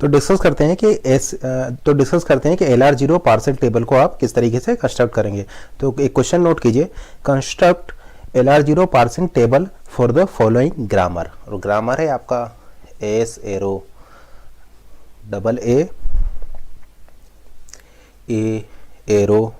तो डिस्कस करते हैं कि LR0 पार्शियल टेबल को आप किस तरीके से कंस्ट्रक्ट करेंगे। तो एक क्वेश्चन नोट कीजिए, construct LR0 partial table for the following grammar. और ग्रामर है आपका S arrow double A arrow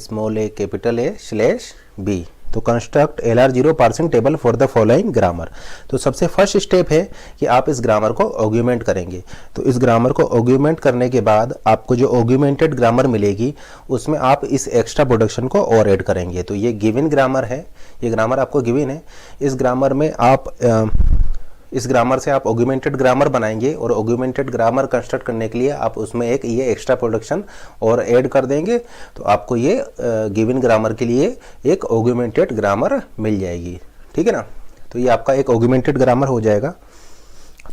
small A capital A slash B. तो construct LR0 parsing table for the following grammar. तो सबसे फर्स्ट स्टेप है कि आप इस ग्रामर को ऑग्यूमेंट करेंगे। तो इस ग्रामर को ऑग्यूमेंट करने के बाद आपको जो ऑग्यूमेंटेड ग्रामर मिलेगी उसमें आप इस एक्स्ट्रा प्रोडक्शन को और ऐड करेंगे। तो ये गिवन ग्रामर है, ये ग्रामर आपको गिवन है। इस ग्रामर से आप ऑग्यूमेंटेड ग्रामर बनाएंगे और ऑग्यूमेंटेड ग्रामर कंस्ट्रक्ट करने के लिए आप उसमें एक ये एक्स्ट्रा प्रोडक्शन और ऐड कर देंगे। तो आपको ये गिवन ग्रामर के लिए एक ऑग्यूमेंटेड ग्रामर मिल जाएगी, ठीक है ना। तो ये आपका एक ऑग्यूमेंटेड ग्रामर हो जाएगा।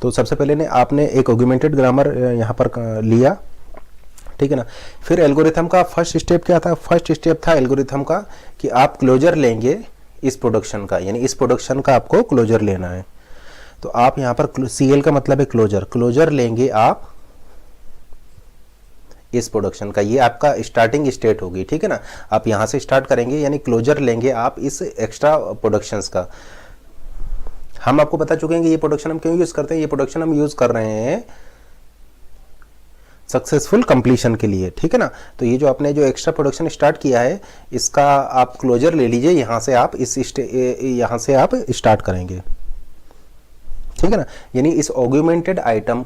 तो सबसे पहले आपने एक ऑग्यूमेंटेड ग्रामर यहाँ पर लिया, ठीक है ना। फिर एल्गोरिथम का फर्स्ट स्टेप क्या था? फर्स्ट स्टेप था एल्गोरिथम का कि आप क्लोजर लेंगे इस प्रोडक्शन का, यानी इस प्रोडक्शन का आपको क्लोजर लेना है। तो आप यहां पर CL का मतलब है क्लोजर लेंगे आप इस प्रोडक्शन का। ये आपका स्टार्टिंग स्टेट होगी, ठीक है ना। आप यहां से स्टार्ट करेंगे, यानी क्लोजर लेंगे आप इस एक्स्ट्रा प्रोडक्शंस का। हम आपको बता चुके हैं कि ये प्रोडक्शन हम क्यों यूज करते हैं। ये प्रोडक्शन हम यूज कर रहे हैं सक्सेसफुल कंप्लीशन के लिए, ठीक है ना। तो ये जो आपने जो एक्स्ट्रा प्रोडक्शन स्टार्ट किया है इसका आप क्लोजर ले लीजिए, यहां से आप यहां से आप स्टार्ट करेंगे, ठीक है ना। यानी इस ऑग्यूमेंटेड आइटम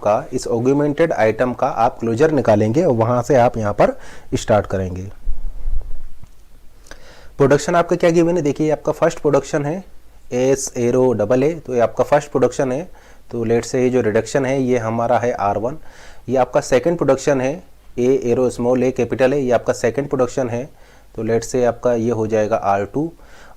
का आप क्लोजर निकालेंगे और वहां से आप यहां पर स्टार्ट करेंगे। प्रोडक्शन आपका क्या गिवन है? देखिए आपका फर्स्ट प्रोडक्शन है एस एरो डबल ए। तो ये आपका फर्स्ट प्रोडक्शन है। तो लेट से ये जो रिडक्शन है ये हमारा है R1। ये आपका सेकंड प्रोडक्शन है A arrow small A capital A. ये आपका सेकंड प्रोडक्शन है। तो लेट से आपका ये हो जाएगा R2।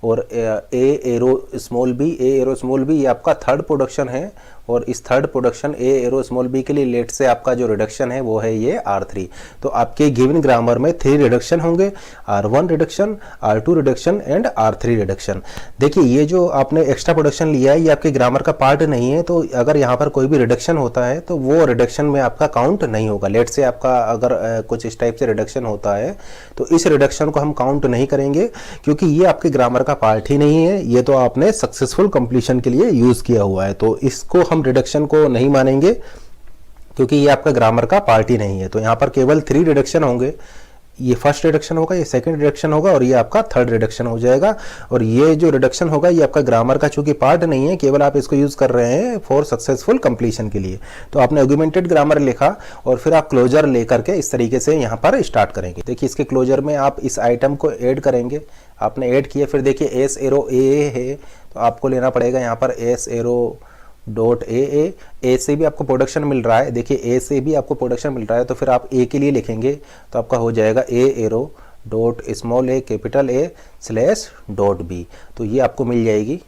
और ए एरो स्मॉल बी ये आपका थर्ड प्रोडक्शन है। और इस थर्ड प्रोडक्शन ए एरो स्मॉल बी के लिए लेट से आपका जो रिडक्शन है वो है ये R3। तो आपके गिवन ग्रामर में 3 रिडक्शन होंगे, R1 reduction, R2 reduction and R3 reduction. देखिए ये जो आपने एक्स्ट्रा प्रोडक्शन लिया है ये आपके ग्रामर का पार्ट नहीं है। तो अगर यहाँ पर कोई भी रिडक्शन होता है तो वो रिडक्शन में आपका काउंट नहीं होगा। लेट से आपका अगर कुछ इस टाइप से रिडक्शन होता है तो इस रिडक्शन को हम काउंट नहीं करेंगे, क्योंकि ये आपके ग्रामर का पार्ट ही नहीं है। ये तो आपने सक्सेसफुल कंप्लीशन के लिए यूज किया हुआ है। तो इसको हम रिडक्शन को नहीं मानेंगे, क्योंकि ये आपका ग्रामर का पार्ट ही नहीं है। तो यहां पर केवल 3 रिडक्शन होंगे। ये फर्स्ट रिडक्शन होगा, ये सेकंड रिडक्शन होगा और ये आपका थर्ड रिडक्शन हो जाएगा। और ये जो रिडक्शन होगा ये आपका ग्रामर का चूंकि पार्ट नहीं है, केवल आप इसको यूज कर रहे हैं फॉर सक्सेसफुल कंप्लीशन के लिए। तो आपने ऑग्यूमेंटेड ग्रामर लिखा और फिर आप क्लोजर लेकर के इस तरीके से यहाँ पर स्टार्ट करेंगे। देखिए इसके क्लोजर में आप इस आइटम को ऐड करेंगे। आपने ऐड किया, फिर देखिए एस एरो ए है तो आपको लेना पड़ेगा यहाँ पर एस एरो डॉट ए से भी आपको प्रोडक्शन मिल रहा है। देखिए ए से भी आपको प्रोडक्शन मिल रहा है तो फिर आप ए के लिए लिखेंगे तो आपका हो जाएगा A arrow dot small A capital A slash dot B. तो ये आपको मिल जाएगी,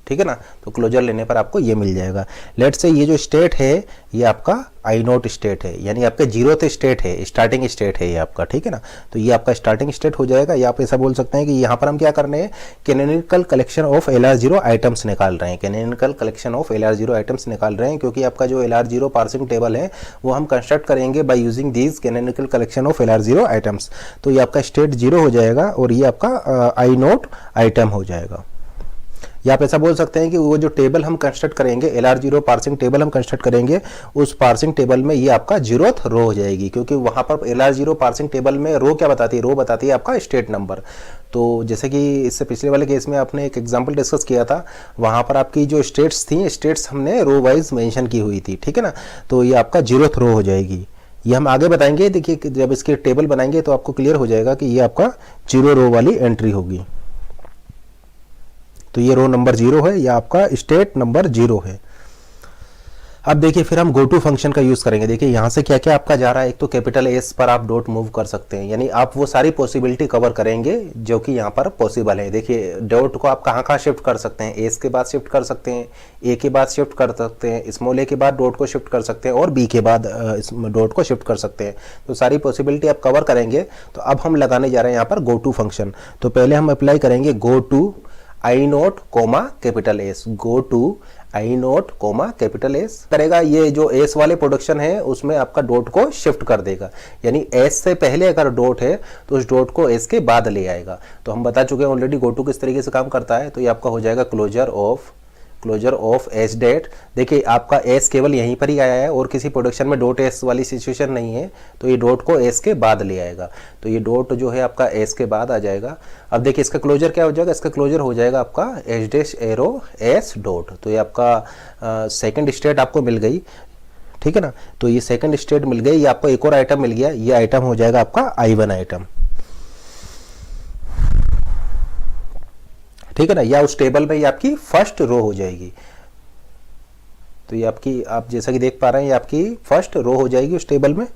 ठीक है ना। तो क्लोजर लेने पर आपको ये मिल जाएगा। लेट से ये जो स्टेट है ये आपका I0 स्टेट है, यानी आपका 0th स्टेट है, स्टार्टिंग स्टेट है ये आपका, ठीक है ना। तो ये आपका स्टार्टिंग स्टेट हो जाएगा। या आप ऐसा बोल सकते हैं कि यहाँ पर हम क्या कर रहे हैं, canonical collection of LR0 items निकाल रहे हैं। Canonical collection of LR0 items निकाल रहे हैं, क्योंकि आपका जो LR0 पार्सिंग टेबल है वो हम कंस्ट्रक्ट करेंगे by using these canonical collection of LR0 items. तो ये आपका स्टेट 0 हो जाएगा और ये आपका I0 आइटम हो जाएगा। या आप ऐसा बोल सकते हैं कि वो जो टेबल हम कंस्ट्रक्ट करेंगे, LR0 पार्सिंग टेबल हम कंस्ट्रक्ट करेंगे, उस पार्सिंग टेबल में ये आपका 0th रो हो जाएगी, क्योंकि वहां पर LR0 पार्सिंग टेबल में रो क्या बताती है? रो बताती है आपका स्टेट नंबर। तो जैसे कि इससे पिछले वाले केस में आपने एक एग्जाम्पल डिस्कस किया था, वहां पर आपकी जो स्टेट्स थी, स्टेट्स हमने रो वाइज मेंशन की हुई थी, ठीक है ना। तो ये आपका 0th रो हो जाएगी। ये हम आगे बताएंगे। देखिए जब इसके टेबल बनाएंगे तो आपको क्लियर हो जाएगा कि ये आपका 0 रो वाली एंट्री होगी। तो ये रो नंबर 0 है, या आपका स्टेट नंबर 0 है। अब देखिए फिर हम गो टू फंक्शन का यूज करेंगे। देखिए यहाँ से क्या क्या आपका जा रहा है। एक तो कैपिटल एस पर आप डॉट मूव कर सकते हैं, यानी आप वो सारी पॉसिबिलिटी कवर करेंगे जो कि यहाँ पर पॉसिबल है। देखिए डॉट को आप कहाँ कहाँ शिफ्ट कर सकते हैं, एस के बाद शिफ्ट कर सकते हैं, ए के बाद शिफ्ट कर सकते हैं, स्मॉल ए के बाद डॉट को शिफ्ट कर सकते हैं और बी के बाद डॉट को शिफ्ट कर सकते हैं। तो सारी पॉसिबिलिटी आप कवर करेंगे। तो अब हम लगाने जा रहे हैं यहाँ पर गो टू फंक्शन। तो पहले हम अप्लाई करेंगे go to I note comma capital S, go to I note comma capital S करेगा। ये जो एस वाले प्रोडक्शन है उसमें आपका डॉट को शिफ्ट कर देगा, यानी एस से पहले अगर डॉट है तो उस डॉट को एस के बाद ले आएगा। तो हम बता चुके हैं ऑलरेडी गो टू किस तरीके से काम करता है। तो ये आपका हो जाएगा क्लोजर ऑफ एस डेट। देखिए आपका एस केवल यहीं पर ही आया है और किसी प्रोडक्शन में डॉट एस वाली सिचुएशन नहीं है, तो ये डॉट को एस के बाद ले आएगा। तो ये डॉट जो है आपका एस के बाद आ जाएगा। अब देखिए इसका क्लोजर क्या हो जाएगा, इसका क्लोजर हो जाएगा आपका H dash arrow S dot. तो ये आपका सेकंड स्टेट आपको मिल गई, ठीक है ना। तो ये सेकंड स्टेट मिल गई, ये आपको एक और आइटम मिल गया, ये आइटम हो जाएगा आपका I1 आइटम, ठीक है ना। या उस टेबल में ये आपकी फर्स्ट रो हो जाएगी। तो ये आपकी, आप जैसा कि देख पा रहे हैं, ये आपकी फर्स्ट रो हो जाएगी उस टेबल में।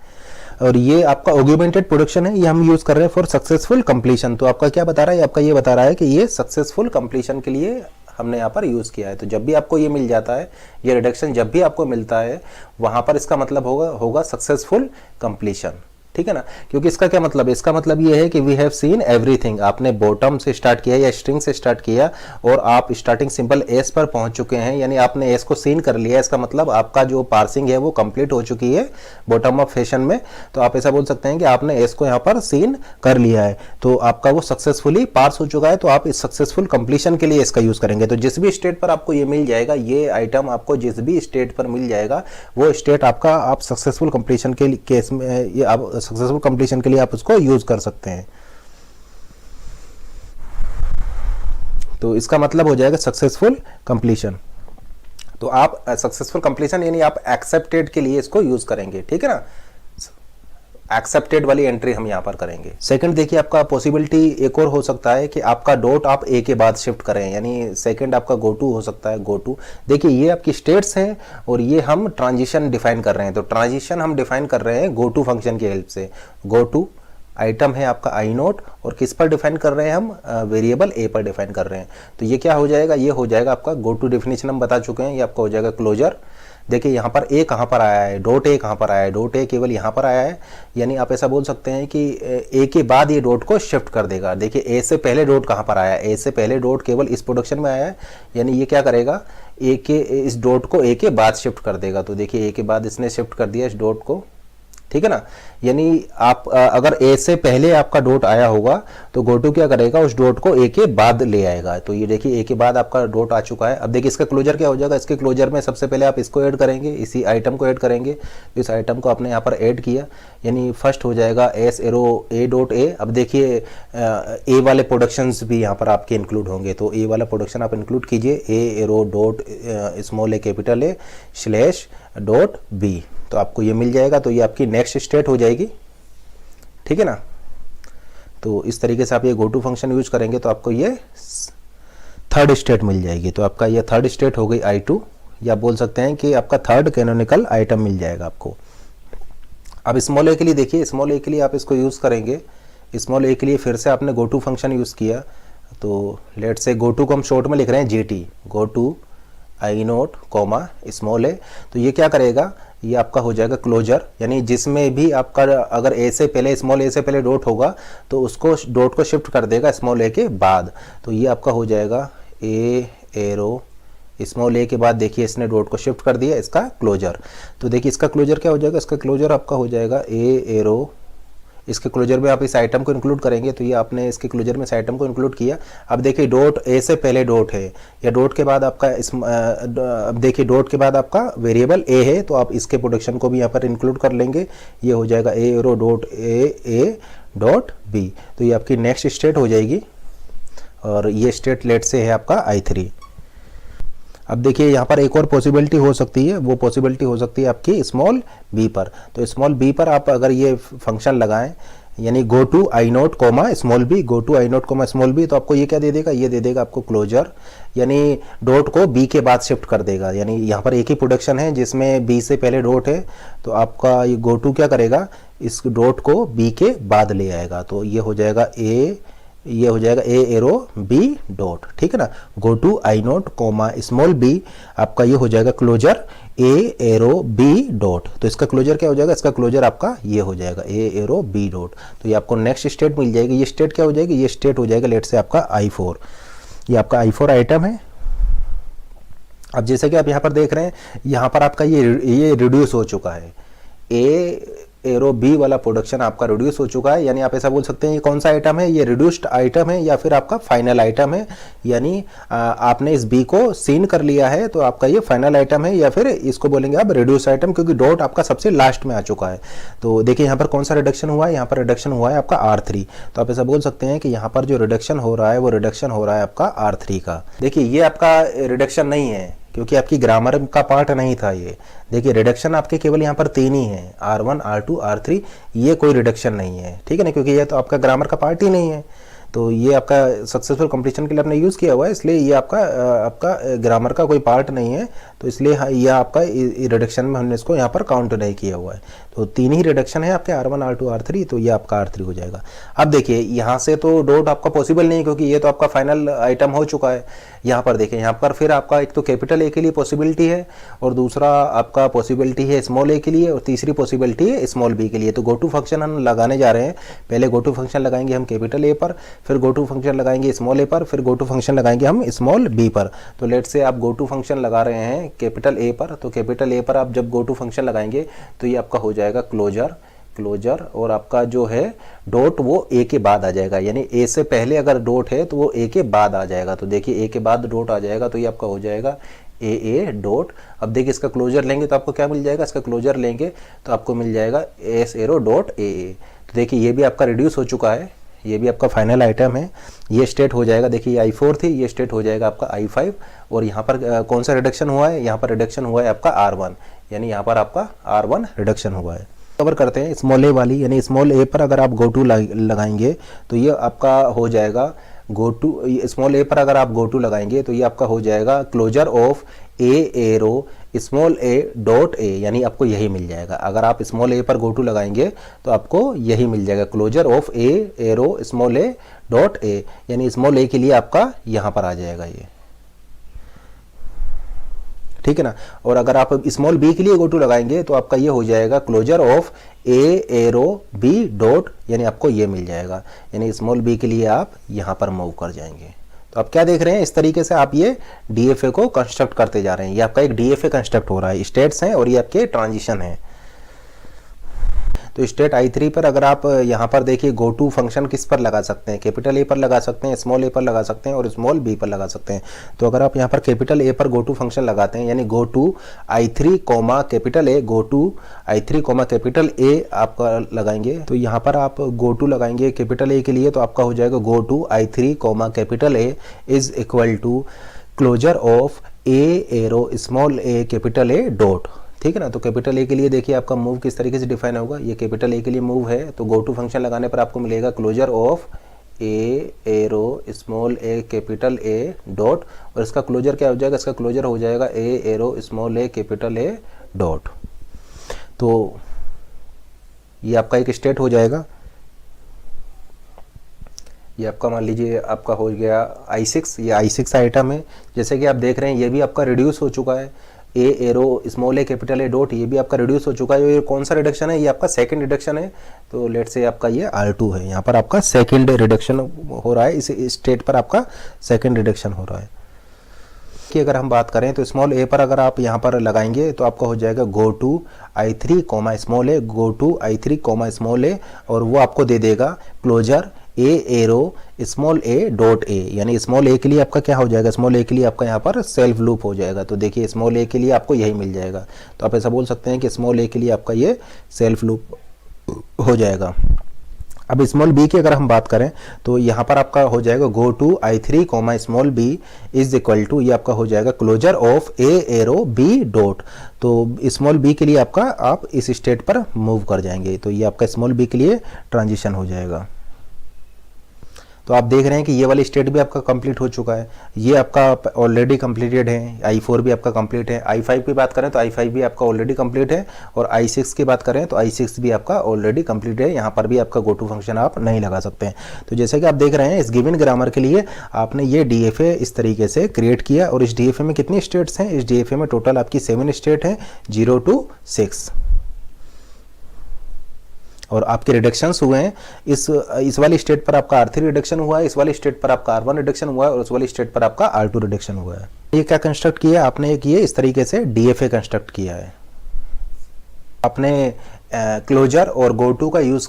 और ये आपका ऑग्यूमेंटेड प्रोडक्शन है, ये हम यूज कर रहे हैं फॉर सक्सेसफुल कंप्लीशन। तो आपका क्या बता रहा है, आपका ये बता रहा है कि ये सक्सेसफुल कंप्लीशन के लिए हमने यहाँ पर यूज किया है। तो जब भी आपको ये मिल जाता है, ये रिडक्शन जब भी आपको मिलता है, वहां पर इसका मतलब होगा सक्सेसफुल कंप्लीशन, ठीक है ना। क्योंकि इसका क्या मतलब है, इसका मतलब ये है कि वी हैव सीन एवरीथिंग। आपने बॉटम से स्टार्ट किया या स्ट्रिंग से स्टार्ट किया और आप स्टार्टिंग सिंपल एस पर पहुंच चुके हैं, यानी आपने एस को सीन कर लिया। इसका मतलब आपका जो पार्सिंग है वो कंप्लीट हो चुकी है बॉटम अप फैशन में। तो आप ऐसा बोल सकते हैं कि आपने एस को यहाँ पर सीन कर लिया है, तो आपका वो सक्सेसफुली पार्स हो चुका है। तो आप इस सक्सेसफुल कंप्लीशन के लिए इसका यूज करेंगे। तो जिस भी स्टेट पर आपको ये मिल जाएगा, ये आइटम आपको जिस भी स्टेट पर मिल जाएगा, वो स्टेट आपका आप सक्सेसफुल कंप्लीशन के केस में, ये आप सक्सेसफुल कंप्लीशन के लिए आप उसको यूज कर सकते हैं। तो इसका मतलब हो जाएगा सक्सेसफुल कंप्लीशन। तो आप सक्सेसफुल कंप्लीशन यानी आप एक्सेप्टेड के लिए इसको यूज करेंगे, ठीक है ना। एक्सेप्टेड वाली एंट्री हम यहां पर करेंगे। सेकंड देखिए आपका पॉसिबिलिटी एक और हो सकता है कि आपका डॉट आप ए के बाद शिफ्ट करें, यानी सेकंड आपका गो टू हो सकता है। गो टू देखिए ये आपकी स्टेट्स हैं और ये हम ट्रांजिशन डिफाइन कर रहे हैं। तो ट्रांजिशन हम डिफाइन कर रहे हैं गो टू फंक्शन की हेल्प से। गो टू आइटम है आपका आई नोट और किस पर डिफाइन कर रहे हैं हम, वेरिएबल ए पर डिफाइन कर रहे हैं। तो ये क्या हो जाएगा, ये हो जाएगा आपका गो टू डेफिनेशन हम बता चुके हैं, ये आपका हो जाएगा क्लोजर। देखिए यहाँ पर ए कहाँ पर आया है, डॉट ए कहाँ पर आया है, डॉट ए केवल यहाँ पर आया है, यानी आप ऐसा बोल सकते हैं कि ए के बाद ये डॉट को शिफ्ट कर देगा। देखिए ए से पहले डॉट कहाँ पर आया है, ए से पहले डॉट केवल इस प्रोडक्शन में आया है, यानी ये क्या करेगा, ए के इस डॉट को ए के बाद शिफ्ट कर देगा। तो देखिए ए के बाद इसने शिफ्ट कर दिया इस डॉट को, ठीक है ना। यानी आप अगर ए से पहले आपका डॉट आया होगा तो गोटू क्या करेगा, उस डॉट को ए के बाद ले आएगा। तो ये देखिए ए के बाद आपका डॉट आ चुका है। अब देखिए इसका क्लोजर क्या हो जाएगा, इसके क्लोजर में सबसे पहले आप इसको ऐड करेंगे, इसी आइटम को ऐड करेंगे। इस आइटम को आपने यहाँ पर ऐड किया, यानी फर्स्ट हो जाएगा एस एरो ए डॉट ए। अब देखिए ए वाले प्रोडक्शंस भी यहाँ पर आपके इंक्लूड होंगे, तो ए वाला प्रोडक्शन आप इंक्लूड कीजिए, A arrow dot small A capital A slash dot B. तो आपको ये मिल जाएगा। तो ये आपकी नेक्स्ट स्टेट हो जाएगी, ठीक है ना। तो इस तरीके से आप ये गो टू फंक्शन यूज करेंगे तो आपको ये थर्ड स्टेट मिल जाएगी। तो आपका ये थर्ड स्टेट हो गई I2, या बोल सकते हैं कि आपका थर्ड कैनोनिकल आइटम मिल जाएगा आपको। अब स्मॉल ए के लिए देखिए, स्मॉल ए के लिए आप इसको यूज करेंगे। स्मॉल ए के लिए फिर से आपने गो टू फंक्शन यूज किया, तो लेट से गो टू को हम शॉर्ट में लिख रहे हैं GT, go to I note comma small A. तो ये क्या करेगा, ये आपका हो जाएगा क्लोजर, यानी जिसमें भी आपका अगर ए से पहले, स्मॉल ए से पहले डॉट होगा तो उसको डॉट को शिफ्ट कर देगा स्मॉल ए के बाद। तो ये आपका हो जाएगा ए एरो स्मॉल ए के बाद देखिए इसने डॉट को शिफ्ट कर दिया, इसका क्लोजर। तो देखिए इसका क्लोजर क्या हो जाएगा, इसका क्लोजर आपका हो जाएगा ए एरो, इसके क्लोजर में आप इस आइटम को इंक्लूड करेंगे। तो ये आपने इसके क्लोजर में इस आइटम को इंक्लूड किया। अब देखिए डॉट ए से पहले डॉट है, या डॉट के बाद आपका अब देखिए डॉट के बाद आपका वेरिएबल ए है, तो आप इसके प्रोडक्शन को भी यहाँ पर इंक्लूड कर लेंगे। ये हो जाएगा A arrow dot A dot B. तो ये आपकी नेक्स्ट स्टेट हो जाएगी, और ये स्टेट लेट से है आपका I3। अब देखिए यहाँ पर एक और पॉसिबिलिटी हो सकती है, वो पॉसिबिलिटी हो सकती है आपकी स्मॉल बी पर। तो स्मॉल बी पर आप अगर ये फंक्शन लगाएं, यानी go to I note comma small B, go to I note comma small B, तो आपको ये क्या दे देगा, ये दे देगा आपको क्लोजर, यानी डॉट को बी के बाद शिफ्ट कर देगा। यानी यहाँ पर एक ही प्रोडक्शन है जिसमें बी से पहले डॉट है, तो आपका ये गो टू क्या करेगा, इस डॉट को बी के बाद ले आएगा। तो ये हो जाएगा ये हो जाएगा ए एरो बी डॉट, ठीक है ना। Go to I note comma small B, आपका ये हो जाएगा closure A arrow B dot. तो इसका क्लोजर क्या हो जाएगा, इसका क्लोजर आपका ये हो जाएगा ए एरो बी डॉट। तो ये आपको नेक्स्ट स्टेट मिल जाएगी। ये स्टेट क्या हो जाएगी, ये स्टेट हो जाएगा लेट से आपका I4। ये आपका I4 आइटम है। अब जैसे कि आप यहाँ पर देख रहे हैं, यहाँ पर आपका ये रिड्यूस हो चुका है, एरो बी वाला प्रोडक्शन आपका रिड्यूस हो चुका है। यानी आप ऐसा बोल सकते हैं ये कौन सा आइटम है, ये रिड्यूस्ड आइटम है या फिर आपका फाइनल आइटम है। यानी आपने इस बी को सीन कर लिया है तो आपका ये फाइनल आइटम है, या फिर इसको बोलेंगे आप रिड्यूस आइटम, क्योंकि डॉट आपका सबसे लास्ट में आ चुका है। तो देखिए यहाँ पर कौन सा रिडक्शन हुआ है, यहाँ पर रिडक्शन हुआ है आपका R3। तो आप ऐसा बोल सकते हैं कि यहाँ पर जो रिडक्शन हो रहा है वो रिडक्शन हो रहा है आपका R3 का। देखिए ये आपका रिडक्शन नहीं है, क्योंकि आपकी ग्रामर का पार्ट नहीं था ये। देखिए रिडक्शन आपके केवल यहाँ पर 3 ही है, R1, R2, R3, ये कोई रिडक्शन नहीं है, ठीक है ना, क्योंकि ये तो आपका ग्रामर का पार्ट ही नहीं है। तो ये आपका सक्सेसफुल कंप्लीशन के लिए आपने यूज़ किया हुआ है, इसलिए ये आपका ग्रामर का कोई पार्ट नहीं है। तो इसलिए यह आपका रिडक्शन में हमने इसको यहाँ पर काउंट नहीं किया हुआ है। तो 3 ही रिडक्शन है आपके R1, R2, R3, तो ये आपका R3 हो जाएगा। अब देखिए यहाँ से तो डॉट आपका पॉसिबल नहीं, क्योंकि ये तो आपका फाइनल आइटम हो चुका है। यहाँ पर देखिए, यहाँ पर फिर आपका एक तो कैपिटल ए के लिए पॉसिबिलिटी है, और दूसरा आपका पॉसिबिलिटी है स्मॉल ए के लिए, और तीसरी पॉसिबिलिटी है स्मॉल बी के लिए। तो गो टू फंक्शन हम लगाने जा रहे हैं। पहले गो टू फंक्शन लगाएंगे हम कैपिटल ए पर, फिर गो टू फंक्शन लगाएंगे स्मॉल ए पर, फिर गो टू फंक्शन लगाएंगे हम स्मॉल बी पर। तो लेट से आप गो टू फंक्शन लगा रहे हैं कैपिटल ए पर, तो कैपिटल ए पर आप जब गो टू फंक्शन लगाएंगे तो ये आपका हो जाएगा क्लोजर, और आपका जो है डॉट वो ए के बाद आ जाएगा। यानी ए से पहले अगर डॉट है तो वो ए के बाद आ जाएगा। तो देखिए ए के बाद डॉट आ जाएगा, तो ये आपका हो जाएगा ए डॉट। अब देखिए इसका क्लोजर लेंगे तो आपको क्या मिल जाएगा, इसका क्लोजर लेंगे तो आपको मिल जाएगा एस एरो डॉट ए। तो देखिए ये भी आपका रिड्यूस हो चुका है, ये भी आपका फाइनल आइटम है। ये स्टेट हो जाएगा, देखिए ये I4 थी, ये स्टेट हो जाएगा आपका I5। और यहाँ पर कौन सा रिडक्शन हुआ है, यहाँ पर रिडक्शन हुआ है आपका R1, यानी यहाँ पर आपका R1 रिडक्शन हुआ है। कवर करते हैं स्मॉल ए वाली, यानी स्मॉल ए पर अगर आप गो टू लगाएंगे तो ये आपका हो जाएगा गो टू। स्मॉल ए पर अगर आप गो टू लगाएंगे तो ये आपका हो जाएगा closure of A arrow small A dot A, यानी आपको यही मिल जाएगा। अगर आप स्मॉल ए पर गो टू लगाएंगे तो आपको यही मिल जाएगा, closure of A arrow small A dot A, यानी स्मॉल ए के लिए आपका यहाँ पर आ जाएगा ये, ठीक है ना। और अगर आप स्मॉल बी के लिए गो टू लगाएंगे तो आपका ये हो जाएगा closure of A arrow B dot, यानी आपको ये मिल जाएगा। यानी स्मॉल बी के लिए आप यहाँ पर मूव कर जाएंगे। तो आप क्या देख रहे हैं, इस तरीके से आप ये डीएफए को कंस्ट्रक्ट करते जा रहे हैं। ये आपका एक डीएफए कंस्ट्रक्ट हो रहा है, स्टेट्स हैं और ये आपके ट्रांजिशन है। तो स्टेट I3 पर अगर आप यहाँ पर देखिए गो टू फंक्शन किस पर लगा सकते हैं, कैपिटल ए पर लगा सकते हैं, स्मॉल ए पर लगा सकते हैं और स्मॉल बी पर लगा सकते हैं। तो अगर आप यहाँ पर कैपिटल ए पर गो टू फंक्शन लगाते हैं, यानी go to I3 comma capital A, go to I3 comma capital A आपका लगाएंगे, तो यहाँ पर आप गो टू लगाएंगे कैपिटल ए के लिए, तो आपका हो जाएगा go to I3 comma capital A is equal to closure of A arrow small A capital A dot, ठीक है ना। तो कैपिटल ए के लिए देखिए आपका मूव किस तरीके से डिफाइन होगा। ये कैपिटल ए के लिए मूव है, तो गो टू फंक्शन लगाने पर आपको मिलेगा closure of A arrow small A capital A dot, और इसका क्लोजर क्या हो जाएगा, इसका क्लोजर हो जाएगा A arrow small A capital A dot. तो ये आपका एक स्टेट हो जाएगा। ये आपका मान लीजिए आपका हो गया I6, ये I6 आइटम है। जैसे कि आप देख रहे हैं ये भी आपका रिड्यूस हो चुका है, A arrow small A capital A dot, ये भी आपका रिड्यूस हो चुका है। ये कौन सा रिडक्शन है, ये आपका सेकंड रिडक्शन है। तो लेट से आपका ये R2 है, यहाँ पर आपका सेकंड रिडक्शन हो रहा है, इस स्टेट पर आपका सेकंड रिडक्शन हो रहा है। कि अगर हम बात करें तो स्मॉल ए पर अगर आप यहाँ पर लगाएंगे तो आपका हो जाएगा go to I3 comma small A, go to I3 comma small A, और वो आपको दे देगा closure A arrow small A dot A, यानी स्मॉल ए के लिए आपका क्या हो जाएगा, स्मॉल ए के लिए आपका यहाँ पर सेल्फ लूप हो जाएगा। तो देखिए स्मॉल ए के लिए आपको यही मिल जाएगा। तो आप ऐसा बोल सकते हैं कि स्मॉल ए के लिए आपका ये सेल्फ लूप हो जाएगा। अब स्मॉल बी की अगर हम बात करें तो यहाँ पर आपका हो जाएगा go to I3 comma small B is equal to, ये आपका हो जाएगा closure of A arrow B dot. तो स्मॉल बी के लिए आपका आप इस स्टेट पर मूव कर जाएंगे। तो ये आपका स्मॉल बी के लिए ट्रांजिशन हो जाएगा। तो आप देख रहे हैं कि ये वाली स्टेट भी आपका कंप्लीट हो चुका है, ये आपका ऑलरेडी कंप्लीटेड है। I4 भी आपका कंप्लीट है। I5 की बात करें तो I5 भी आपका ऑलरेडी कंप्लीट है, और I6 की बात करें तो I6 भी आपका ऑलरेडी कंप्लीट है। यहाँ पर भी आपका गो टू फंक्शन आप नहीं लगा सकते हैं। तो जैसे कि आप देख रहे हैं इस गिवन ग्रामर के लिए आपने ये DFA इस तरीके से क्रिएट किया। और इस DFA में कितनी स्टेट्स हैं, इस DFA में टोटल आपकी 7 स्टेट हैं, 0 to 6। और आपके रिडक्शंस हुए हैं, इस वाली स्टेट पर आपका R3 रिडक्शन हुआ है, इस वाली स्टेट पर आपका R1 रिडक्शन हुआ है और उस वाली स्टेट पर आपका R2 रिडक्शन हुआ है। ये क्या कंस्ट्रक्ट किया आपने, एक ये इस तरीके से DFA कंस्ट्रक्ट किया है। आपने क्लोजर और गोटू का यूज़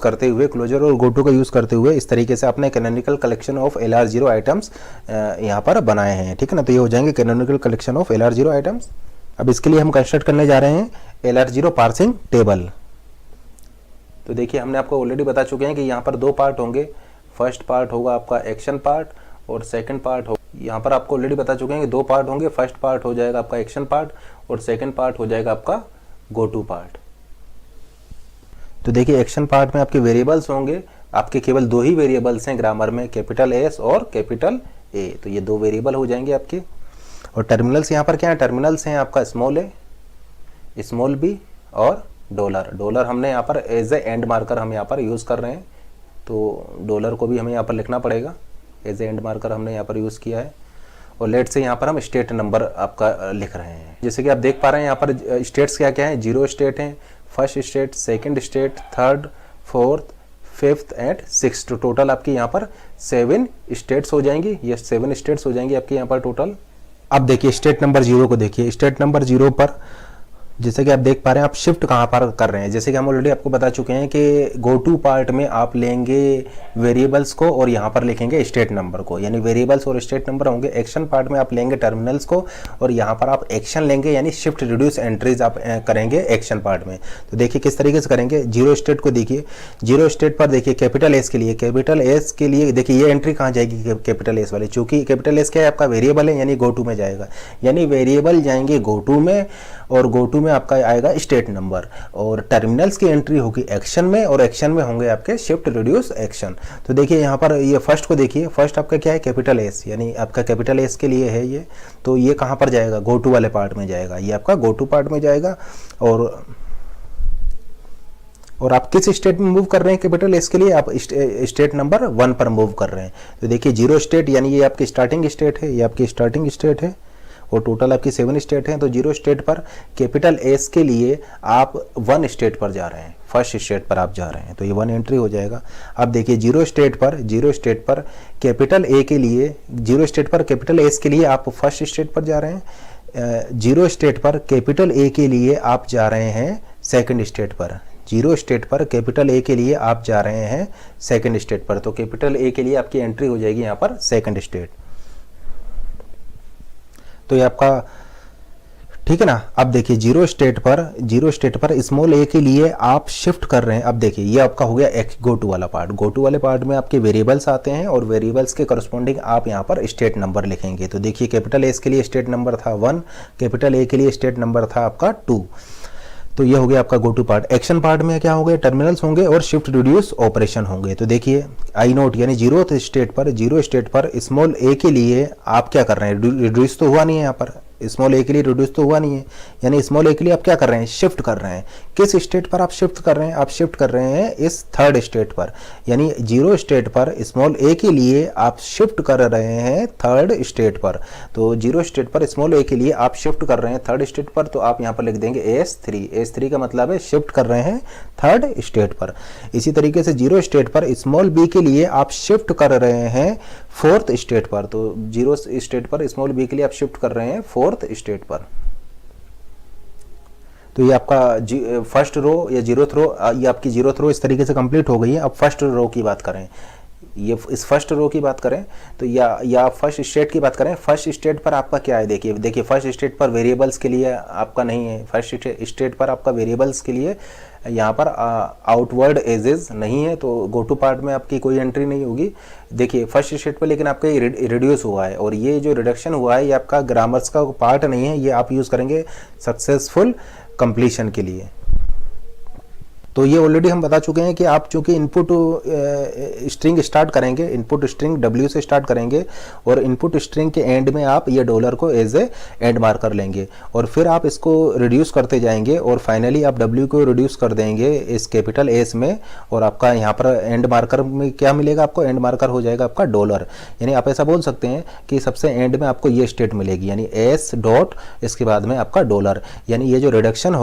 करते हुए इस तरीके से आपने canonical collection of LR0 items यहाँ पर बनाए हैं, ठीक है ना। तो ये हो जाएंगे canonical collection of LR0 items. अब इसके लिए हम कंस्ट्रक्ट करने जा रहे हैं LR0 पार्सिंग टेबल। तो देखिए हमने आपको ऑलरेडी बता चुके हैं कि यहाँ पर दो पार्ट होंगे, फर्स्ट पार्ट होगा आपका एक्शन पार्ट और सेकंड पार्ट हो, यहाँ पर आपको ऑलरेडी बता चुके हैं कि दो पार्ट होंगे, फर्स्ट पार्ट हो जाएगा आपका एक्शन पार्ट और सेकंड पार्ट हो जाएगा आपका गो टू पार्ट। तो देखिए एक्शन पार्ट में आपके वेरिएबल्स होंगे, आपके केवल दो ही वेरिएबल्स हैं ग्रामर में, कैपिटल S और कैपिटल A, तो ये दो वेरिएबल हो जाएंगे आपके। और टर्मिनल्स यहाँ पर क्या है, टर्मिनल्स हैं आपका स्मॉल a, स्मॉल b और डॉलर। डॉलर हमने यहाँ पर एज ए एंड मार्कर हम यहाँ पर यूज़ कर रहे हैं, तो डॉलर को भी हमें यहाँ पर लिखना पड़ेगा, एज ए एंड मार्कर हमने यहाँ पर यूज़ किया है। और लेट से यहाँ पर हम स्टेट नंबर आपका लिख रहे हैं। जैसे कि आप देख पा रहे हैं यहाँ पर स्टेट्स क्या क्या हैं, 0 स्टेट हैं, first state, second state, third, fourth, fifth and six. Total आपकी यहाँ पर 7 स्टेट्स हो जाएंगी, ये 7 स्टेट्स हो जाएंगी आपके यहाँ पर टोटल। अब देखिए स्टेट नंबर 0 को देखिए, स्टेट नंबर 0 पर जैसे कि आप देख पा रहे हैं आप शिफ्ट कहाँ पर कर रहे हैं। जैसे कि हम ऑलरेडी आपको बता चुके हैं कि गो टू पार्ट में आप लेंगे वेरिएबल्स को और यहाँ पर लिखेंगे स्टेट नंबर को, यानी वेरिएबल्स और स्टेट नंबर होंगे। एक्शन पार्ट में आप लेंगे टर्मिनल्स को और यहाँ पर आप एक्शन लेंगे, यानी शिफ्ट रिड्यूस एंट्रीज आप करेंगे एक्शन पार्ट में। तो देखिए किस तरीके से करेंगे। 0 स्टेट को देखिए, 0 स्टेट पर देखिए कैपिटल एस के लिए, कैपिटल एस के लिए देखिए ये एंट्री कहाँ जाएगी, कैपिटल एस वाली, चूंकि कैपिटल एस क्या है आपका वेरिएबल है, यानी गो टू में जाएगा, यानी वेरिएबल जाएंगे गो टू में और गो टू में आपका आएगा स्टेट नंबर। और टर्मिनल्स की एंट्री होगी एक्शन में और एक्शन में होंगे आपके शिफ्ट रिड्यूस एक्शन। तो देखिए यहाँ पर ये फर्स्ट को देखिए, फर्स्ट आपका क्या है कैपिटल एस, यानी आपका कैपिटल एस के लिए है ये, तो ये कहाँ पर जाएगा, गो टू वाले पार्ट में जाएगा, ये आपका गो टू पार्ट में जाएगा। और आप किस स्टेट में मूव कर रहे हैं कैपिटल एस के लिए, आप स्टेट नंबर 1 पर मूव कर रहे हैं। तो देखिए 0 स्टेट यानी ये आपकी स्टार्टिंग स्टेट है, ये आपकी स्टार्टिंग स्टेट है और टोटल आपकी 7 स्टेट हैं। तो 0 स्टेट पर कैपिटल एस के लिए आप 1 स्टेट पर जा रहे हैं, फर्स्ट स्टेट पर आप जा रहे हैं, तो ये 1 एंट्री हो जाएगा। अब देखिए 0 स्टेट पर कैपिटल ए के लिए, 0 स्टेट पर कैपिटल एस के लिए आप फर्स्ट स्टेट पर जा रहे हैं, 0 स्टेट पर कैपिटल ए के लिए आप जा रहे हैं सेकंड स्टेट पर, 0 स्टेट पर कैपिटल ए के लिए आप जा रहे हैं सेकंड स्टेट पर। तो कैपिटल ए के लिए आपकी एंट्री हो जाएगी यहाँ पर सेकंड स्टेट। तो ये आपका ठीक है ना। अब देखिए 0 स्टेट पर स्मॉल ए के लिए आप शिफ्ट कर रहे हैं। अब देखिए ये आपका हो गया गो टू वाला पार्ट, गो टू वाले पार्ट में आपके वेरिएबल्स आते हैं और वेरिएबल्स के करस्पॉन्डिंग आप यहाँ पर स्टेट नंबर लिखेंगे। तो देखिए कैपिटल एस के लिए स्टेट नंबर था 1, कैपिटल ए के लिए स्टेट नंबर था आपका 2। तो ये हो गया आपका go to part. Action part में क्या होंगे, टर्मिनल्स होंगे और शिफ्ट रिड्यूस ऑपरेशन होंगे। तो देखिए आई नोट यानी 0 स्टेट पर स्मॉल ए के लिए आप क्या कर रहे हैं, रिड्यूस तो हुआ नहीं है यहाँ पर, स्मॉल ए के लिए रिड्यूस तो हुआ नहीं है, यानी स्मॉल ए के लिए आप क्या कर रहे हैं, शिफ्ट कर रहे हैं। किस स्टेट पर आप शिफ्ट कर रहे हैं, आप शिफ्ट कर रहे हैं इस थर्ड स्टेट पर, यानी 0 स्टेट पर स्मॉल ए के लिए आप शिफ्ट कर रहे हैं थर्ड स्टेट पर। तो 0 स्टेट पर स्मॉल ए के लिए आप शिफ्ट कर रहे हैं थर्ड स्टेट पर, तो आप यहाँ पर लिख देंगे S3। S3 का मतलब है शिफ्ट कर रहे हैं थर्ड स्टेट पर। इसी तरीके से 0 स्टेट पर स्मॉल बी के लिए आप शिफ्ट कर रहे हैं फोर्थ स्टेट पर। तो 0 स्टेट पर स्मॉल बी के लिए आप शिफ्ट कर रहे हैं फोर्थ स्टेट पर। तो ये आपका फर्स्ट रो या 0th रो, ये आपकी 0th रो इस तरीके से कंप्लीट हो गई है। अब फर्स्ट रो की बात करें, ये इस फर्स्ट रो की बात करें तो या फर्स्ट स्टेट की बात करें, फर्स्ट स्टेट पर आपका क्या है, देखिए फर्स्ट स्टेट पर वेरिएबल्स के लिए आपका नहीं है, फर्स्ट स्टेट पर आपका वेरिएबल्स के लिए यहाँ पर आउटवर्ड एजेस नहीं है, तो गो टू पार्ट में आपकी कोई एंट्री नहीं होगी। देखिए फर्स्ट स्टेट पर लेकिन आपका ये रिड्यूस हुआ है और ये जो रिडक्शन हुआ है ये आपका ग्रामर्स का पार्ट नहीं है, ये आप यूज़ करेंगे सक्सेसफुल कंप्लीशन के लिए। तो ये ऑलरेडी हम बता चुके हैं कि आप चूंकि इनपुट स्ट्रिंग स्टार्ट करेंगे, इनपुट स्ट्रिंग W से स्टार्ट करेंगे और इनपुट स्ट्रिंग के एंड में आप ये डॉलर को एज ए एंड मार्कर लेंगे और फिर आप इसको रिड्यूस करते जाएंगे और फाइनली आप W को रिड्यूस कर देंगे इस कैपिटल एस में और आपका यहाँ पर एंड मार्कर में क्या मिलेगा, आपको एंड मार्कर हो जाएगा आपका डॉलर। यानी आप ऐसा बोल सकते हैं कि सबसे एंड में आपको ये स्टेट मिलेगी, यानी एस डॉट इसके बाद में आपका डॉलर, यानी ये जो रिडक्शन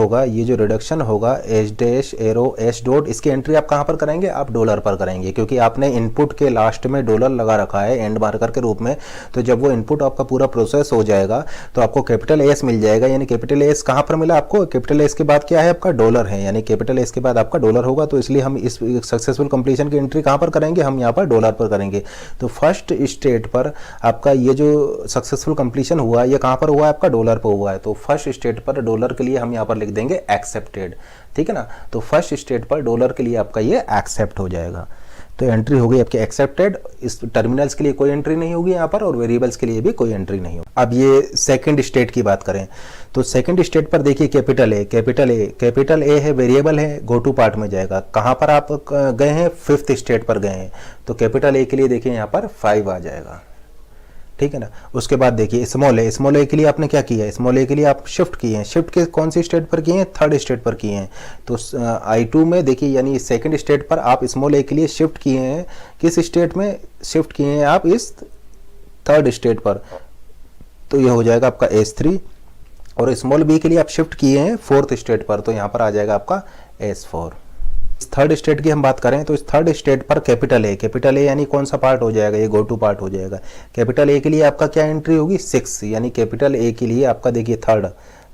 होगा S dash arrow S dot, इसकी एंट्री आप कहाँ पर करेंगे, आप डॉलर पर करेंगे, क्योंकि आपने इनपुट के लास्ट में डॉलर लगा रखा है एंड मार्कर के रूप में। तो जब वो इनपुट आपका पूरा प्रोसेस हो जाएगा तो आपको कैपिटल एस मिल जाएगा। यानी कैपिटल एस कहाँ पर मिला आपको, कैपिटल एस के बाद क्या है आपका डॉलर है, यानी कैपिटल एस के बाद आपका डॉलर होगा। तो इसलिए हम इस सक्सेसफुल कंप्लीशन की एंट्री कहाँ पर करेंगे, हम यहाँ पर डॉलर पर करेंगे। तो फर्स्ट स्टेट पर आपका ये जो सक्सेसफुल कंप्लीशन हुआ ये कहाँ पर हुआ है, आपका डॉलर पर हुआ है। तो फर्स्ट स्टेट पर डॉलर के लिए हम यहाँ पर लिख देंगे एक्सेप्टेड, ठीक है ना। तो फर्स्ट स्टेट पर डॉलर के लिए आपका ये एक्सेप्ट हो जाएगा। तो एंट्री हो गई आपकी एक्सेप्टेड। इस टर्मिनल्स के लिए कोई एंट्री नहीं होगी यहाँ पर, और वेरिएबल्स के लिए भी कोई एंट्री नहीं होगी। अब ये सेकंड स्टेट की बात करें तो सेकंड स्टेट पर देखिए कैपिटल ए है, वेरिएबल है, गो टू पार्ट में जाएगा। कहाँ पर आप गए हैं, फिफ्थ स्टेट पर गए हैं। तो कैपिटल ए के लिए देखिए यहाँ पर 5 आ जाएगा, ठीक है ना। उसके बाद देखिए स्मॉल ए के लिए आपने क्या किया है, स्मॉल ए के लिए आप शिफ्ट किए हैं। शिफ्ट के कौन सी स्टेट पर किए हैं, थर्ड स्टेट पर किए हैं। तो I2 में देखिए यानी सेकंड स्टेट पर आप स्मॉल ए के लिए शिफ्ट किए हैं। किस स्टेट में शिफ्ट किए हैं आप, इस थर्ड स्टेट पर। तो ये हो जाएगा आपका S3। और स्मॉल बी के लिए आप शिफ्ट किए हैं फोर्थ स्टेट पर, तो यहाँ पर आ जाएगा आपका S4। थर्ड स्टेट की हम बात करें तो इस थर्ड स्टेट पर कैपिटल ए यानी कौन सा पार्ट हो जाएगा, ये गो टू पार्ट हो जाएगा। कैपिटल ए के लिए आपका क्या एंट्री होगी, 6, यानी कैपिटल ए के लिए आपका देखिए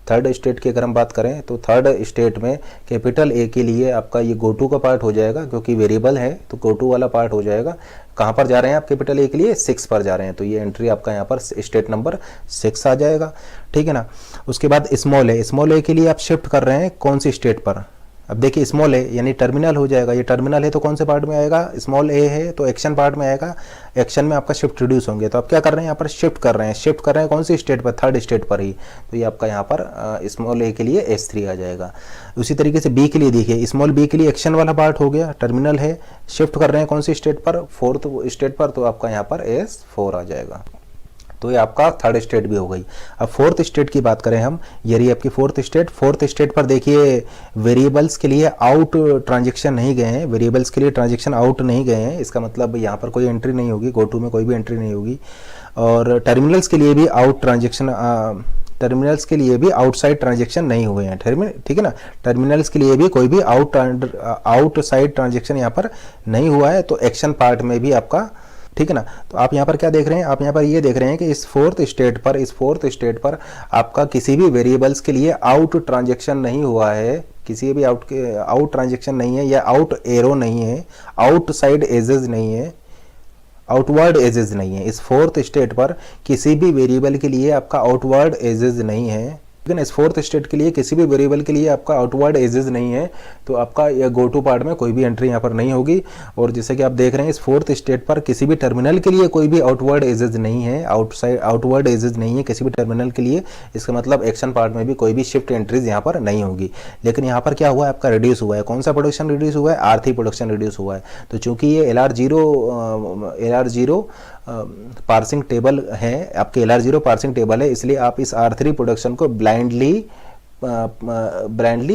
थर्ड स्टेट की अगर हम बात करें तो थर्ड स्टेट में कैपिटल ए के लिए आपका ये गो टू का पार्ट हो जाएगा, क्योंकि वेरिएबल है तो गो टू वाला पार्ट हो जाएगा। कहाँ पर जा रहे हैं आप, कैपिटल ए के लिए 6 पर जा रहे हैं। तो ये एंट्री आपका यहाँ पर स्टेट नंबर 6 आ जाएगा, ठीक है ना। उसके बाद स्मॉल ए के लिए आप शिफ्ट कर रहे हैं कौन सी स्टेट पर। अब देखिए स्मॉल ए यानी टर्मिनल हो जाएगा, ये टर्मिनल है तो कौन से पार्ट में आएगा, स्मॉल ए है तो एक्शन पार्ट में आएगा। एक्शन में आपका शिफ्ट रिड्यूस होंगे। तो आप क्या कर रहे हैं, यहाँ पर शिफ्ट कर रहे हैं कौन सी स्टेट पर, थर्ड स्टेट पर ही। तो ये आपका यहाँ पर स्मॉल ए के लिए S3 आ जाएगा। उसी तरीके से बी के लिए देखिए, स्मॉल बी के लिए एक्शन वाला पार्ट हो गया, टर्मिनल है, शिफ्ट कर रहे हैं कौन सी स्टेट पर, फोर्थ स्टेट पर। तो आपका यहाँ पर S4 आ जाएगा। तो ये आपका थर्ड स्टेट भी हो गई। अब फोर्थ स्टेट की बात करें हम, ये आपकी फोर्थ स्टेट पर देखिए वेरिएबल्स के लिए आउट ट्रांजैक्शन नहीं गए हैं, वेरिएबल्स के लिए ट्रांजैक्शन आउट नहीं गए हैं। इसका मतलब यहाँ पर कोई एंट्री नहीं होगी, गो टू में कोई भी एंट्री नहीं होगी। और टर्मिनल्स के लिए भी आउटसाइड ट्रांजैक्शन नहीं हुए हैं, ठीक है ना। टर्मिनल्स के लिए भी कोई भी आउटसाइड ट्रांजैक्शन यहाँ पर नहीं हुआ है। तो एक्शन पार्ट में भी आपका, ठीक है ना। तो आप यहाँ पर क्या देख रहे हैं, आप यहाँ पर ये देख रहे हैं कि इस फोर्थ स्टेट पर आपका किसी भी वेरिएबल्स के लिए आउट ट्रांजैक्शन नहीं हुआ है, किसी भी आउट ट्रांजैक्शन नहीं है, या आउट एरो नहीं है, आउटसाइड एजेस नहीं है, आउटवर्ड एजेस नहीं है। इस फोर्थ स्टेट पर किसी भी वेरिएबल के लिए आपका आउटवर्ड एजेस नहीं है, लेकिन इस फोर्थ स्टेट के लिए किसी भी वेरिएबल के लिए आपका आउटवर्ड एजेस नहीं है। तो आपका यह गो टू पार्ट में कोई भी एंट्री यहाँ पर नहीं होगी। और जैसे कि आप देख रहे हैं इस फोर्थ स्टेट पर किसी भी टर्मिनल के लिए कोई भी आउटवर्ड एजेस नहीं है, आउटवर्ड एजेस नहीं है किसी भी टर्मिनल के लिए। इसका मतलब एक्शन पार्ट में भी कोई भी शिफ्ट एंट्रीज यहाँ पर नहीं होगी। लेकिन यहाँ पर क्या हुआ है, आपका रिड्यूस हुआ है। कौन सा प्रोडक्शन रिड्यूस हुआ है, R3 प्रोडक्शन रिड्यूस हुआ है। तो चूंकि ये LR0 पार्सिंग टेबल है, आपके LR0 पार्सिंग टेबल है, इसलिए आप इस R3 प्रोडक्शन को ब्लाइंडली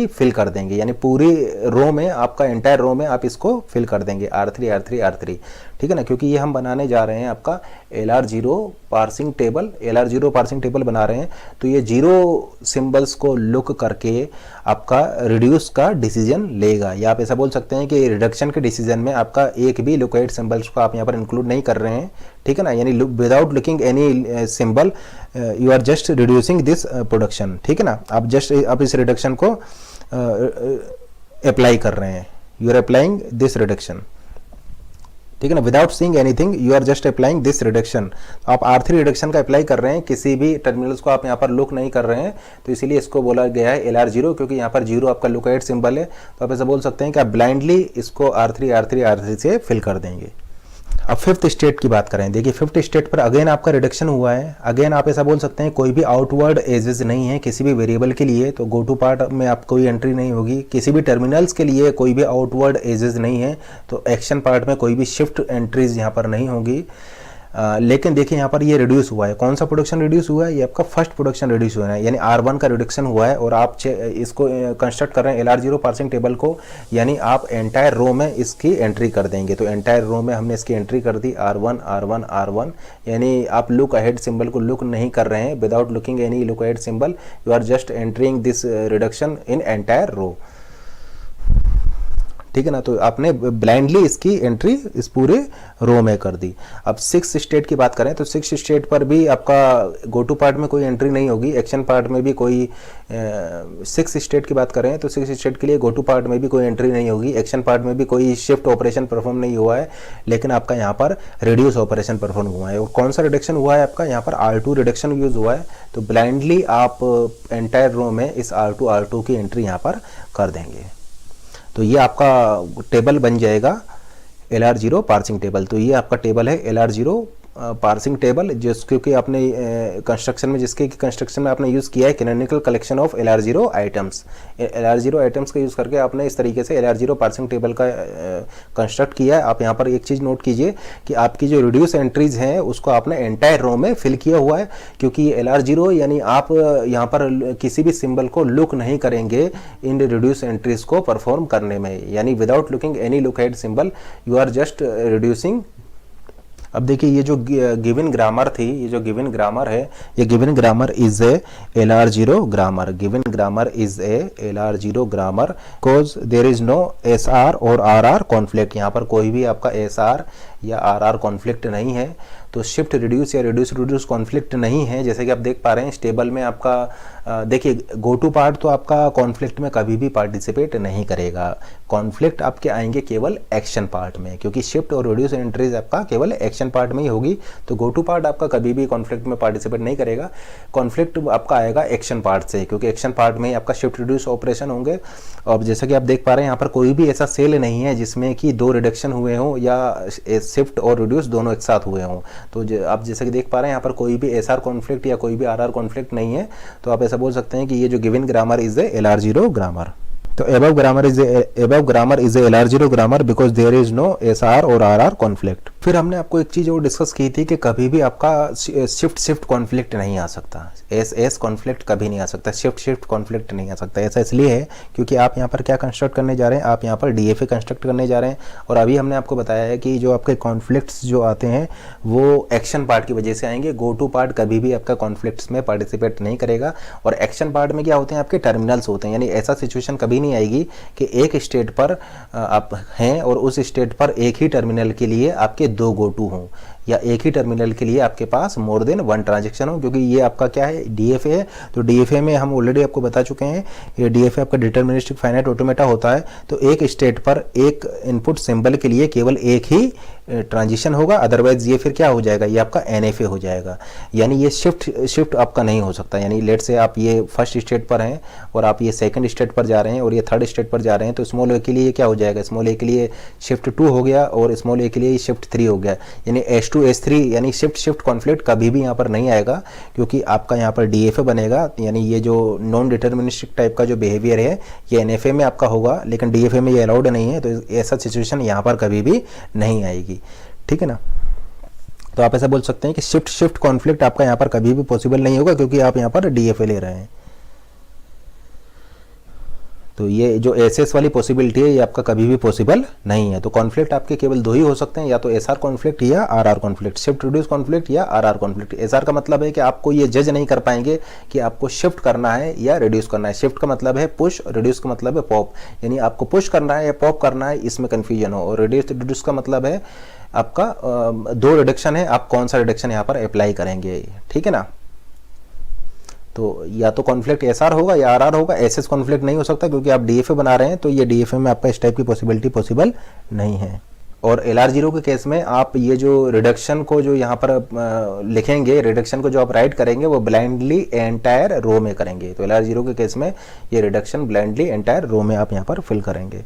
फिल कर देंगे, यानी पूरी रो में, आपका एंटायर रो में आप इसको फिल कर देंगे R3, ठीक है ना। क्योंकि ये हम बनाने जा रहे हैं आपका LR0 पार्सिंग टेबल बना रहे हैं। तो ये 0 सिंबल्स को लुक करके आपका रिड्यूस का डिसीजन लेगा, या आप ऐसा बोल सकते हैं कि रिडक्शन के डिसीजन में आपका एक भी लुकेट सिंबल्स को आप यहाँ पर इंक्लूड नहीं कर रहे हैं, ठीक है ना। यानी without looking any symbol you are just reducing this production, ठीक है ना। आप इस रिडक्शन को अप्लाई कर रहे हैं, you are applying this reduction, ठीक है ना। Without seeing anything you are just applying this reduction. आप R3 रिडक्शन का अप्लाई कर रहे हैं, किसी भी टर्मिनल्स को आप यहाँ पर लुक नहीं कर रहे हैं। तो इसीलिए इसको बोला गया है LR0, क्योंकि यहाँ पर 0 आपका लुकआउट सिंबल है। तो आप ऐसा बोल सकते हैं कि आप ब्लाइंडली इसको R3 से फिल कर देंगे। अब फिफ्थ स्टेट की बात करें, देखिए फिफ्थ स्टेट पर अगेन आपका रिडक्शन हुआ है। अगेन आप ऐसा बोल सकते हैं कोई भी आउटवर्ड एजेस नहीं है किसी भी वेरिएबल के लिए, तो गो टू पार्ट में आप कोई एंट्री नहीं होगी। किसी भी टर्मिनल्स के लिए कोई भी आउटवर्ड एजेस नहीं है, तो एक्शन पार्ट में कोई भी शिफ्ट एंट्रीज यहाँ पर नहीं होगी। लेकिन देखिए यहाँ पर ये रिड्यूस हुआ है। कौन सा प्रोडक्शन रिड्यूस हुआ है, ये आपका फर्स्ट प्रोडक्शन रिड्यूस हुआ है, यानी R1 का रिडक्शन हुआ है। और आप इसको कंस्ट्रक्ट कर रहे हैं LR0 पार्सिंग टेबल को, यानी आप एंटायर रो में इसकी एंट्री कर देंगे। तो एंटायर रो में हमने इसकी एंट्री कर दी R1, यानी आप लुक अहेड सिंबल को लुक नहीं कर रहे हैं। Without looking any look ahead symbol, you are just entering this reduction in entire row. ठीक है ना। तो आपने ब्लाइंडली इसकी एंट्री इस पूरे रो में कर दी। अब 6 स्टेट की बात करें तो 6 स्टेट पर भी आपका गो टू पार्ट में कोई एंट्री नहीं होगी, एक्शन पार्ट में भी कोई 6 स्टेट की बात करें तो 6 स्टेट के लिए गो टू पार्ट में भी कोई एंट्री नहीं होगी, एक्शन पार्ट में भी कोई शिफ्ट ऑपरेशन परफॉर्म नहीं हुआ है, लेकिन आपका यहाँ पर रिड्यूस ऑपरेशन परफॉर्म हुआ है। और कौन सा रिडक्शन हुआ है आपका, यहाँ पर R2 रिडक्शन यूज हुआ है। तो ब्लाइंडली आप एंटायर रो में इस R2 की एंट्री यहाँ पर कर देंगे। तो ये आपका टेबल बन जाएगा LR0 पार्सिंग टेबल। तो ये आपका टेबल है LR0 पार्सिंग टेबल, क्योंकि आपने कंस्ट्रक्शन में जिसके कंस्ट्रक्शन में आपने यूज़ किया है canonical collection of LR0 items. LR0 items का यूज़ करके आपने इस तरीके से LR0 पार्सिंग टेबल का कंस्ट्रक्ट किया है। आप यहाँ पर एक चीज़ नोट कीजिए कि आपकी जो रिड्यूस एंट्रीज हैं उसको आपने एंटायर रो में फिल किया हुआ है, क्योंकि LR0 यानी आप यहाँ पर किसी भी सिंबल को लुक नहीं करेंगे इन रिड्यूस एंट्रीज को परफॉर्म करने में, यानी without looking any look ahead symbol you are just reducing. अब देखिए ये जो गिवन ग्रामर थी, ये जो गिवन ग्रामर है, ये given grammar is a LR0 grammar. Given grammar is a LR0 grammar because there is no SR और RR कॉन्फ्लिक्ट। यहाँ पर कोई भी आपका SR या RR कॉन्फ्लिक्ट नहीं है। तो शिफ्ट रिड्यूस या रिड्यूस कॉन्फ्लिक्ट नहीं है। जैसे कि आप देख पा रहे हैं इस टेबल में आपका देखिए गो टू पार्ट तो आपका कॉन्फ्लिक्ट में कभी भी पार्टिसिपेट नहीं करेगा। कॉन्फ्लिक्ट आपके आएंगे केवल एक्शन पार्ट में, क्योंकि शिफ्ट और रिड्यूस एंट्रीज आपका केवल एक्शन पार्ट में ही होगी। तो गो टू पार्ट आपका कभी भी कॉन्फ्लिक्ट में पार्टिसिपेट नहीं करेगा। कॉन्फ्लिक्ट आपका आएगा एक्शन पार्ट से, क्योंकि एक्शन पार्ट में ही आपका शिफ्ट रिड्यूस ऑपरेशन होंगे। और जैसा कि आप देख पा रहे हैं यहाँ पर कोई भी ऐसा सेल नहीं है जिसमें कि 2 रिडक्शन हुए हों या शिफ्ट और रिड्यूस दोनों एक साथ हुए हों। तो आप जैसे कि देख पा रहे हैं यहाँ पर कोई भी SR कॉन्फ्लिक्ट या कोई भी RR कॉन्फ्लिक्ट नहीं है। तो आप ऐसा बोल सकते हैं कि ये जो given grammar is a LR0 grammar. तो above grammar is a LR0 grammar because there is no SR और RR conflict। फिर हमने आपको एक चीज़ और डिस्कस की थी कि कभी भी आपका शिफ्ट कॉन्फ्लिक्ट नहीं आ सकता, एस कॉन्फ्लिक्ट कभी नहीं आ सकता, शिफ्ट कॉन्फ्लिक्ट नहीं आ सकता। ऐसा इसलिए है क्योंकि आप यहाँ पर क्या कंस्ट्रक्ट करने जा रहे हैं, आप यहाँ पर DFA कंस्ट्रक्ट करने जा रहे हैं। और अभी हमने आपको बताया है कि जो आपके कॉन्फ्लिक्ट्स जो आते हैं वो एक्शन पार्ट की वजह से आएंगे। गो टू पार्ट कभी भी आपका कॉन्फ्लिक्ट्स में पार्टिसिपेट नहीं करेगा। और एक्शन पार्ट में क्या होते हैं, आपके टर्मिनल्स होते हैं, यानी ऐसा सिचुएशन कभी नहीं आएगी कि एक स्टेट पर आप हैं और उस स्टेट पर एक ही टर्मिनल के लिए आपके 2 गो टू हों, या एक ही टर्मिनल के लिए आपके पास मोर देन 1 ट्रांजेक्शन हो, क्योंकि ये आपका क्या है, DFA है। तो DFA में हम ऑलरेडी आपको बता चुके हैं, ये DFA आपका डिटर्मिनिस्टिक फाइनाइट ऑटोमेटा होता है। तो एक स्टेट पर एक इनपुट सिंबल के लिए केवल एक ही ट्रांजिशन होगा, अदरवाइज ये फिर क्या हो जाएगा, ये आपका NFA हो जाएगा। यानी ये शिफ्ट आपका नहीं हो सकता। यानी लेट से आप ये फर्स्ट स्टेट पर हैं और आप ये सेकंड स्टेट पर जा रहे हैं और ये थर्ड स्टेट पर जा रहे हैं, तो स्मॉल ए के लिए क्या हो जाएगा, स्मॉल ए के लिए शिफ्ट 2 हो गया और स्मॉल ए के लिए शिफ्ट 3 हो गया। यानी S2 S3 यानी शिफ्ट कॉन्फ्लिक्ट कभी भी यहाँ पर नहीं आएगा, क्योंकि आपका यहाँ पर DFA बनेगा। यानी ये जो नॉन डिटर्मिनिस्टिक टाइप का जो बिहेवियर है ये NFA में आपका होगा, लेकिन DFA में ये अलाउड नहीं है। तो ऐसा सिचुएशन यहाँ पर कभी भी नहीं आएगी, ठीक है ना। तो आप ऐसा बोल सकते हैं कि शिफ्ट कॉन्फ्लिक्ट आपका यहाँ पर कभी भी पॉसिबल नहीं होगा, क्योंकि आप यहाँ पर DFA ले रहे हैं। तो ये जो SS वाली पॉसिबिलिटी है ये आपका कभी भी पॉसिबल नहीं है। तो कॉन्फ्लिक्ट आपके केवल 2 ही हो सकते हैं, या तो SR कॉन्फ्लिक्ट या RR conflict, shift reduce conflict या RR कॉन्फ्लिक्ट। SR का मतलब है कि आपको ये जज नहीं कर पाएंगे कि आपको शिफ्ट करना है या रिड्यूस करना है। शिफ्ट का मतलब है पुश, रिड्यूस का मतलब है पॉप, यानी आपको पुश करना है या पॉप करना है, इसमें कन्फ्यूजन हो। और रिड्यूस का मतलब है आपका 2 रिडक्शन है, आप कौन सा रिडक्शन यहाँ पर अप्लाई करेंगे, ठीक है ना। तो या तो कॉन्फ्लिक्ट SR होगा या RR होगा, SS कॉन्फ्लिक्ट नहीं हो सकता, क्योंकि आप DFA बना रहे हैं। तो ये DFA में आपका इस टाइप की पॉसिबिलिटी पॉसिबल नहीं है। और LR0 के केस में आप ये जो रिडक्शन को जो यहाँ पर लिखेंगे, रिडक्शन को जो आप राइट करेंगे वो ब्लाइंडली एंटायर रो में करेंगे। तो LR0 के केस में ये रिडक्शन ब्लाइंडली एंटायर रो में आप यहाँ पर फिल करेंगे।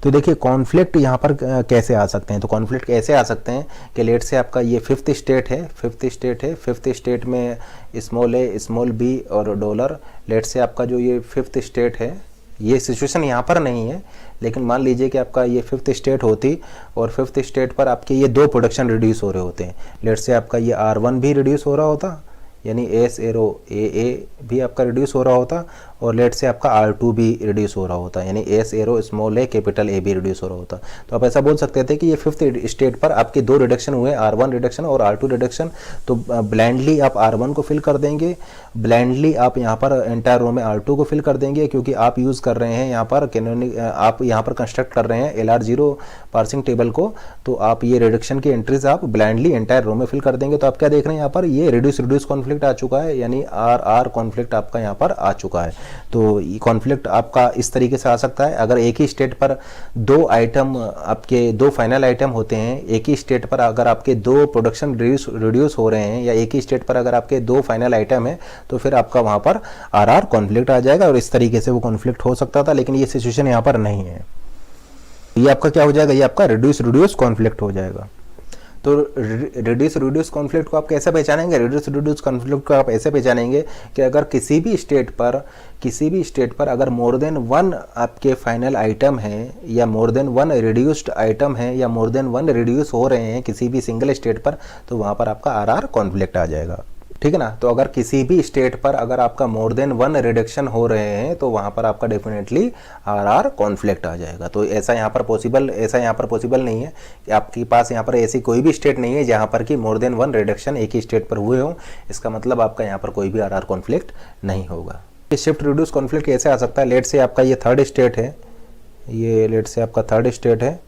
तो देखिए कॉन्फ्लिक्ट यहाँ पर कैसे आ सकते हैं। तो कॉन्फ्लिक्ट कैसे आ सकते हैं कि लेट से आपका ये 5th स्टेट है, 5th स्टेट में स्मॉल ए, स्मॉल बी और डॉलर। लेट से आपका जो ये 5th स्टेट है, ये सिचुएशन यहाँ पर नहीं है, लेकिन मान लीजिए कि आपका ये 5th स्टेट होती और 5th स्टेट पर आपके ये 2 प्रोडक्शन रिड्यूस हो रहे होते हैं। लेट से आपका ये R1 भी रिड्यूस हो रहा होता, यानी एस एरो ए भी आपका रिड्यूस हो रहा होता और लेट से आपका R2 भी रिड्यूस हो रहा होता, यानी S arrow small A capital ए भी रिड्यूस हो रहा होता। तो आप ऐसा बोल सकते थे कि ये फिफ्थ स्टेट पर आपके दो रिडक्शन हुए, R1 रिडक्शन और R2 रिडक्शन। तो ब्लाइंडली आप R1 को फिल कर देंगे, ब्लाइंडली आप यहाँ पर एंटायर रो में R2 को फिल कर देंगे, क्योंकि आप यूज़ कर रहे हैं यहाँ पर कैनोनिक, आप यहाँ पर कंस्ट्रक्ट कर रहे हैं LR0 पार्सिंग टेबल को। तो आप ये रिडक्शन की एंट्रीज आप ब्लाइंडली एंटायर रो में फिल कर देंगे। तो आप क्या देख रहे हैं यहाँ पर, ये रिड्यूस कॉन्फ्लिक्ट आ चुका है, यानी RR कॉन्फ्लिक्ट आपका यहाँ पर आ चुका है। तो ये कॉन्फ्लिक्ट आपका इस तरीके से आ सकता है, अगर एक ही स्टेट पर दो आइटम, आपके दो फाइनल आइटम होते हैं, एक ही स्टेट पर अगर आपके दो प्रोडक्शन रिड्यूस हो रहे हैं, या एक ही स्टेट पर अगर आपके दो फाइनल आइटम है, तो फिर आपका वहाँ पर RR कॉन्फ्लिक्ट आ जाएगा और इस तरीके से वो कॉन्फ्लिक्ट हो सकता था, लेकिन ये सिचुएशन यहाँ पर नहीं है। ये आपका क्या हो जाएगा, ये आपका रिड्यूस कॉन्फ्लिक्ट हो जाएगा। तो रिड्यूस कॉन्फ्लिक्ट को आप कैसे पहचानेंगे, रिड्यूस कॉन्फ्लिक्ट को आप ऐसे पहचानेंगे कि अगर किसी भी स्टेट पर अगर मोर देन वन आपके फाइनल आइटम है, या more than one reduced item है, या मोर देन वन रिड्यूस हो रहे हैं किसी भी सिंगल स्टेट पर, तो वहाँ पर आपका RR कॉन्फ्लिक्ट आ जाएगा, ठीक है ना। तो अगर किसी भी स्टेट पर अगर आपका मोर देन वन रिडक्शन हो रहे हैं, तो वहाँ पर आपका डेफिनेटली RR कॉन्फ्लिक्ट आ जाएगा। तो ऐसा यहाँ पर पॉसिबल नहीं है कि आपके पास यहाँ पर ऐसी कोई भी स्टेट नहीं है जहाँ पर कि मोर देन वन रिडक्शन एक ही स्टेट पर हुए हों। इसका मतलब आपका यहाँ पर कोई भी RR कॉन्फ्लिक्ट नहीं होगा। ये शिफ्ट रिड्यूस कॉन्फ्लिक्ट कैसे आ सकता है, लेट से आपका ये थर्ड स्टेट है, ये लेट से आपका थर्ड स्टेट है,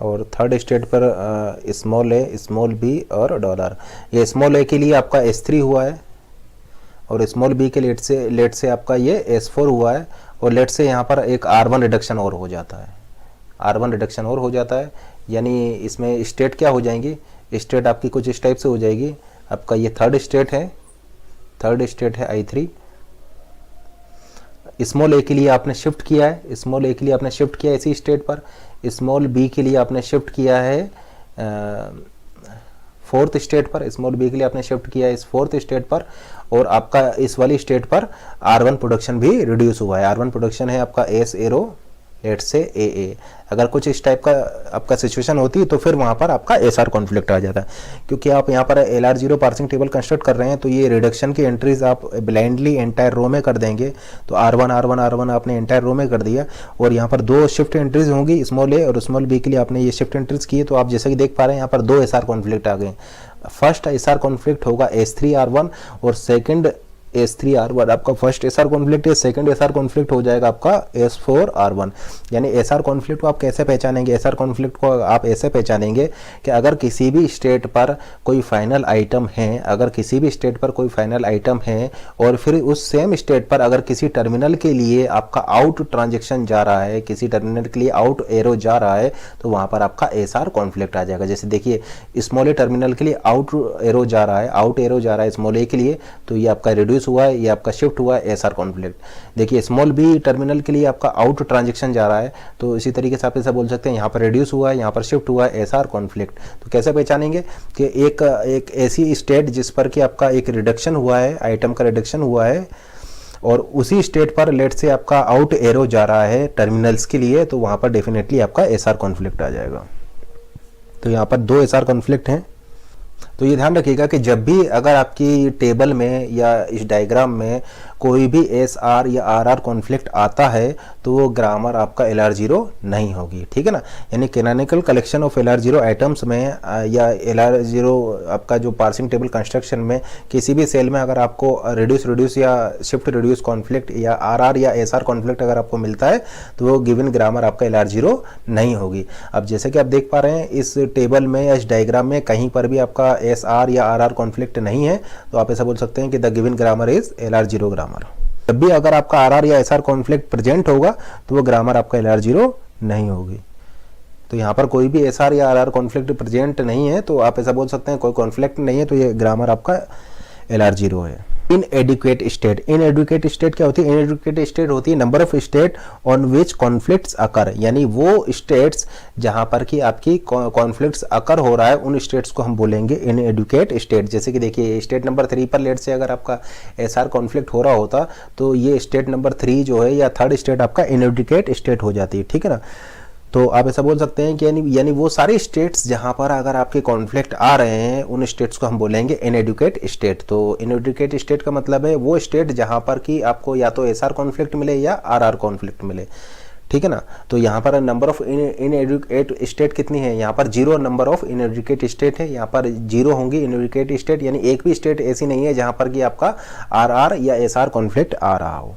और थर्ड स्टेट पर स्मॉल ए, स्मॉल बी और डॉलर। ये स्मॉल ए के लिए आपका S3 हुआ है, और स्मॉल बी के लेट से आपका ये S4 हुआ है, और लेट से यहाँ पर एक R1 रिडक्शन और हो जाता है, R1 रिडक्शन और हो जाता है। यानी इसमें स्टेट क्या हो जाएंगी, स्टेट आपकी कुछ इस टाइप से हो जाएगी। आपका ये थर्ड स्टेट है I3, स्मॉल ए के लिए आपने शिफ्ट किया है, स्मॉल ए के लिए आपने शिफ्ट किया है इसी स्टेट पर, स्मॉल बी के लिए आपने शिफ्ट किया है फोर्थ स्टेट पर, स्मॉल बी के लिए आपने शिफ्ट किया है इस फोर्थ स्टेट पर, और आपका इस वाली स्टेट पर R1 प्रोडक्शन भी रिड्यूस हुआ है। R1 प्रोडक्शन है आपका एस एरो लेट से AA। अगर कुछ इस टाइप का आपका सिचुएशन होती है तो फिर वहाँ पर आपका SR कॉन्फ्लिक्ट आ जाता है, क्योंकि आप यहाँ पर LR0 पार्सिंग टेबल कंस्ट्रक्ट कर रहे हैं। तो ये रिडक्शन की एंट्रीज आप ब्लाइंडली एंटायर रो में कर देंगे। तो R1 आपने एंटायर रो में कर दिया, और यहाँ पर दो शिफ्ट एंट्रीज होंगी, स्मॉल ए और स्मॉल बी के लिए आपने ये शिफ्ट एंट्रीज किए। तो आप जैसे कि देख पा रहे हैं यहाँ पर दो SR कॉन्फ्लिक्ट आ गए। फर्स्ट SR कॉन्फ्लिक्ट होगा S3R1, और सेकेंड S3R1 आपका फर्स्ट SR कॉन्फ्लिक्ट है, सेकंड SR कॉन्फ्लिक्ट हो जाएगा आपका S4R1। यानी SR कॉन्फ्लिक्ट को आप कैसे पहचानेंगे, SR कॉन्फ्लिक्ट को आप ऐसे पहचानेंगे कि अगर किसी भी स्टेट पर कोई फाइनल आइटम है, और फिर उस सेम स्टेट पर अगर किसी टर्मिनल के लिए आपका आउट ट्रांजेक्शन जा रहा है, किसी टर्मिनल के लिए आउट एरो जा रहा है, तो वहाँ पर आपका SR कॉन्फ्लिक्ट आ जाएगा। जैसे देखिए स्मॉल ए टर्मिनल के लिए आउट एरो जा रहा है स्मॉल ए के लिए, तो ये आपका रिड्यूस हुआ है, ये आपका शिफ्ट हुआ है SR कॉन्फ्लिक्ट। देखिए स्मॉल बी टर्मिनल के लिए आपका आउट ट्रांजेक्शन जा रहा है, तो इसी तरीके से आप ऐसा बोल सकते हैं, यहाँ पर रिड्यूस हुआ है, यहाँ पर शिफ्ट हुआ है SR कॉन्फ्लिक्ट। तो कैसे पहचानेंगे कि एक ऐसी स्टेट जिस पर कि आपका एक रिडक्शन हुआ है, आइटम का रिडक्शन हुआ है, और उसी स्टेट पर लेट से आपका आउट एरो जा रहा है टर्मिनल्स के लिए, तो वहाँ पर डेफिनेटली आपका SR कॉन्फ्लिक्ट आ जाएगा। तो यहाँ पर दो SR कॉन्फ्लिक्ट हैं। तो ये ध्यान रखिएगा कि जब भी अगर आपकी टेबल में या इस डायग्राम में कोई भी SR या RR कॉन्फ्लिक्ट आता है, तो वो ग्रामर आपका LR0 नहीं होगी, ठीक है ना। यानी canonical collection of LR0 items में या LR0 आपका जो पार्सिंग टेबल कंस्ट्रक्शन में किसी भी सेल में अगर आपको रिड्यूस या शिफ्ट रिड्यूस कॉन्फ्लिक्ट या RR या SR कॉन्फ्लिक्ट अगर आपको मिलता है, तो वो गिवन ग्रामर आपका LR0 नहीं होगी। अब जैसे कि आप देख पा रहे हैं इस टेबल में या इस डायग्राम में कहीं पर भी आपका SR या RR कॉन्फ्लिक्ट नहीं है, तो आप ऐसा बोल सकते हैं कि the given grammar is LR0 grammar. जब भी अगर आपका RR या SR कॉन्फ्लिक्ट प्रेजेंट होगा, तो वो ग्रामर आपका LR0 नहीं होगी। तो यहाँ पर कोई भी SR या RR कॉन्फ्लिक्ट प्रेजेंट नहीं है, तो आप ऐसा बोल सकते हैं कोई कॉन्फ्लिक्ट नहीं है, तो ये ग्रामर आपका LR0 है। इनएडुकेट स्टेट, इनएडुकेट स्टेट क्या होती है, इनएडुकेट स्टेट होती है number of state on which conflicts occur, यानी वो स्टेट्स जहां पर कि आपकी कॉन्फ्लिक्ट्स अकर हो रहा है, उन स्टेट्स को हम बोलेंगे इनएडुकेट स्टेट। जैसे कि देखिए स्टेट नंबर 3 पर लेट से अगर आपका SR कॉन्फ्लिक्ट हो रहा होता, तो ये स्टेट नंबर 3 जो है या थर्ड स्टेट आपका इनएडुकेट स्टेट हो जाती है, ठीक है ना। तो आप ऐसा बोल सकते हैं कि यानी वो सारे स्टेट्स जहाँ पर अगर आपके कॉन्फ्लिक्ट आ रहे हैं उन स्टेट्स को हम बोलेंगे इनएडुकेट स्टेट। तो इनएडुकेट स्टेट का मतलब है वो स्टेट जहाँ पर कि आपको या तो एसआर कॉन्फ्लिक्ट मिले या आरआर कॉन्फ्लिक्ट मिले, ठीक है ना। तो यहाँ पर नंबर ऑफ इनएडुकेट स्टेट कितनी है, यहाँ पर 0 नंबर ऑफ इनएडुकेट स्टेट है, यहाँ पर 0 होंगी इनएडुकेट स्टेट, यानी एक भी स्टेट ऐसी नहीं है जहाँ पर कि आपका आरआर या एसआर कॉन्फ्लिक्ट आ रहा हो।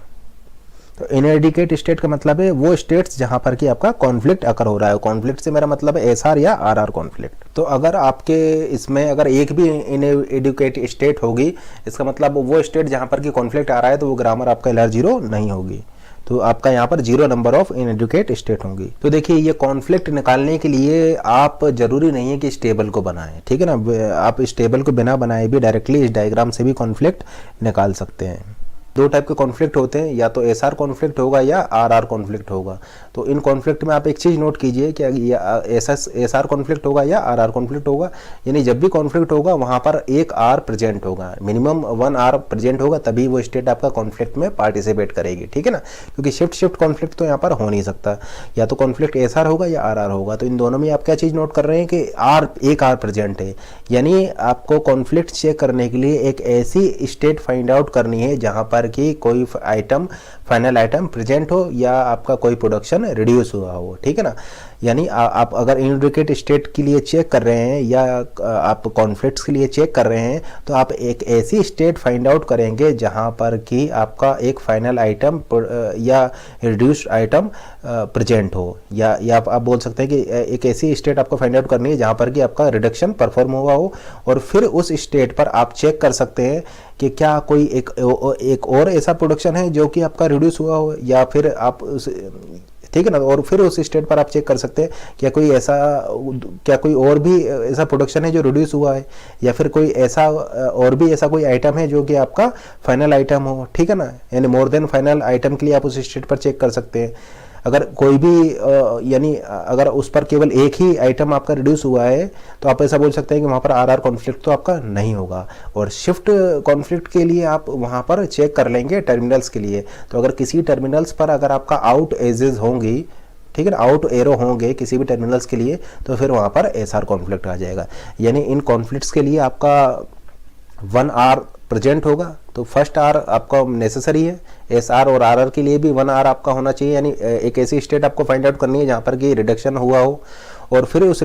तो इनएडुकेट स्टेट का मतलब है वो स्टेट्स जहां पर कि आपका कॉन्फ्लिक्ट अकर हो रहा है। कॉन्फ्लिक्ट से मेरा मतलब है एसआर या आरआर कॉन्फ्लिक्ट। तो अगर आपके इसमें अगर एक भी इनएडुकेट स्टेट होगी, इसका मतलब वो स्टेट जहां पर कि कॉन्फ्लिक्ट आ रहा है, तो वो ग्रामर आपका LR 0 नहीं होगी। तो आपका यहाँ पर 0 नंबर ऑफ इनएडुकेट स्टेट होंगी। तो देखिए ये कॉन्फ्लिक्ट निकालने के लिए आप जरूरी नहीं है कि इस टेबल को बनाएं, ठीक है ना। आप इस टेबल को बिना बनाए भी डायरेक्टली इस डायग्राम से भी कॉन्फ्लिक्ट निकाल सकते हैं। दो टाइप के कॉन्फ्लिक्ट होते हैं, या तो एसआर कॉन्फ्लिक्ट होगा या आरआर कॉन्फ्लिक्ट होगा। तो इन कॉन्फ्लिक्ट में आप एक चीज़ नोट कीजिए कि एसआर कॉन्फ्लिक्ट होगा या आरआर कॉन्फ्लिक्ट होगा, यानी जब भी कॉन्फ्लिक्ट होगा वहाँ पर एक आर प्रेजेंट होगा, मिनिमम 1 आर प्रेजेंट होगा, तभी वो स्टेट आपका कॉन्फ्लिक्ट में पार्टिसिपेट करेगी, ठीक है ना। क्योंकि शिफ्ट कॉन्फ्लिक्ट तो यहाँ पर हो नहीं सकता, या तो कॉन्फ्लिक्ट एसआर होगा या आरआर होगा। तो इन दोनों में आप क्या चीज़ नोट कर रहे हैं कि एक आर प्रेजेंट है, यानी आपको कॉन्फ्लिक्ट चेक करने के लिए एक ऐसी स्टेट फाइंड आउट करनी है जहाँ पर कि कोई आइटम फाइनल आइटम प्रेजेंट हो या आपका कोई प्रोडक्शन रिड्यूस हुआ हो, ठीक है ना। यानी आप अगर इनएडुकेट स्टेट के लिए चेक कर रहे हैं या आप कॉन्फ्लिक्ट्स के लिए चेक कर रहे हैं, तो आप एक ऐसी स्टेट फाइंड आउट करेंगे जहां पर कि आपका एक फाइनल आइटम या रिड्यूस्ड आइटम प्रेजेंट हो, या आप बोल सकते हैं कि एक ऐसी स्टेट आपको फाइंड आउट करनी है जहां पर कि आपका रिडक्शन परफॉर्म हुआ हो, और फिर उस स्टेट पर आप चेक कर सकते हैं कि क्या कोई एक और ऐसा प्रोडक्शन है जो कि आपका रिड्यूस हुआ हो, या फिर आप उस, ठीक है ना। और फिर उस स्टेट पर आप चेक कर सकते हैं क्या कोई और भी ऐसा प्रोडक्शन है जो रिड्यूस हुआ है, या फिर कोई ऐसा और भी ऐसा कोई आइटम है जो कि आपका फाइनल आइटम हो, ठीक है ना। यानी मोर देन फाइनल आइटम के लिए आप उस स्टेट पर चेक कर सकते हैं। अगर कोई भी यानी अगर उस पर केवल एक ही आइटम आपका रिड्यूस हुआ है, तो आप ऐसा बोल सकते हैं कि वहाँ पर आरआर कॉन्फ्लिक्ट तो आपका नहीं होगा। और शिफ्ट कॉन्फ्लिक्ट के लिए आप वहाँ पर चेक कर लेंगे टर्मिनल्स के लिए। तो अगर किसी टर्मिनल्स पर अगर आपका आउट एजेस होंगी, ठीक है ना, आउट एरो होंगे किसी भी टर्मिनल्स के लिए, तो फिर वहाँ पर एसआर कॉन्फ्लिक्ट आ जाएगा। यानी इन कॉन्फ्लिक्ट्स के लिए आपका 1 आर प्रेजेंट होगा, तो फर्स्ट आर आपका नेसेसरी है। एसआर और आरआर के लिए भी 1 आर आपका होना चाहिए, यानी एक ऐसी स्टेट आपको फाइंड आउट करनी है जहाँ पर कि रिडक्शन हुआ हो, और फिर उस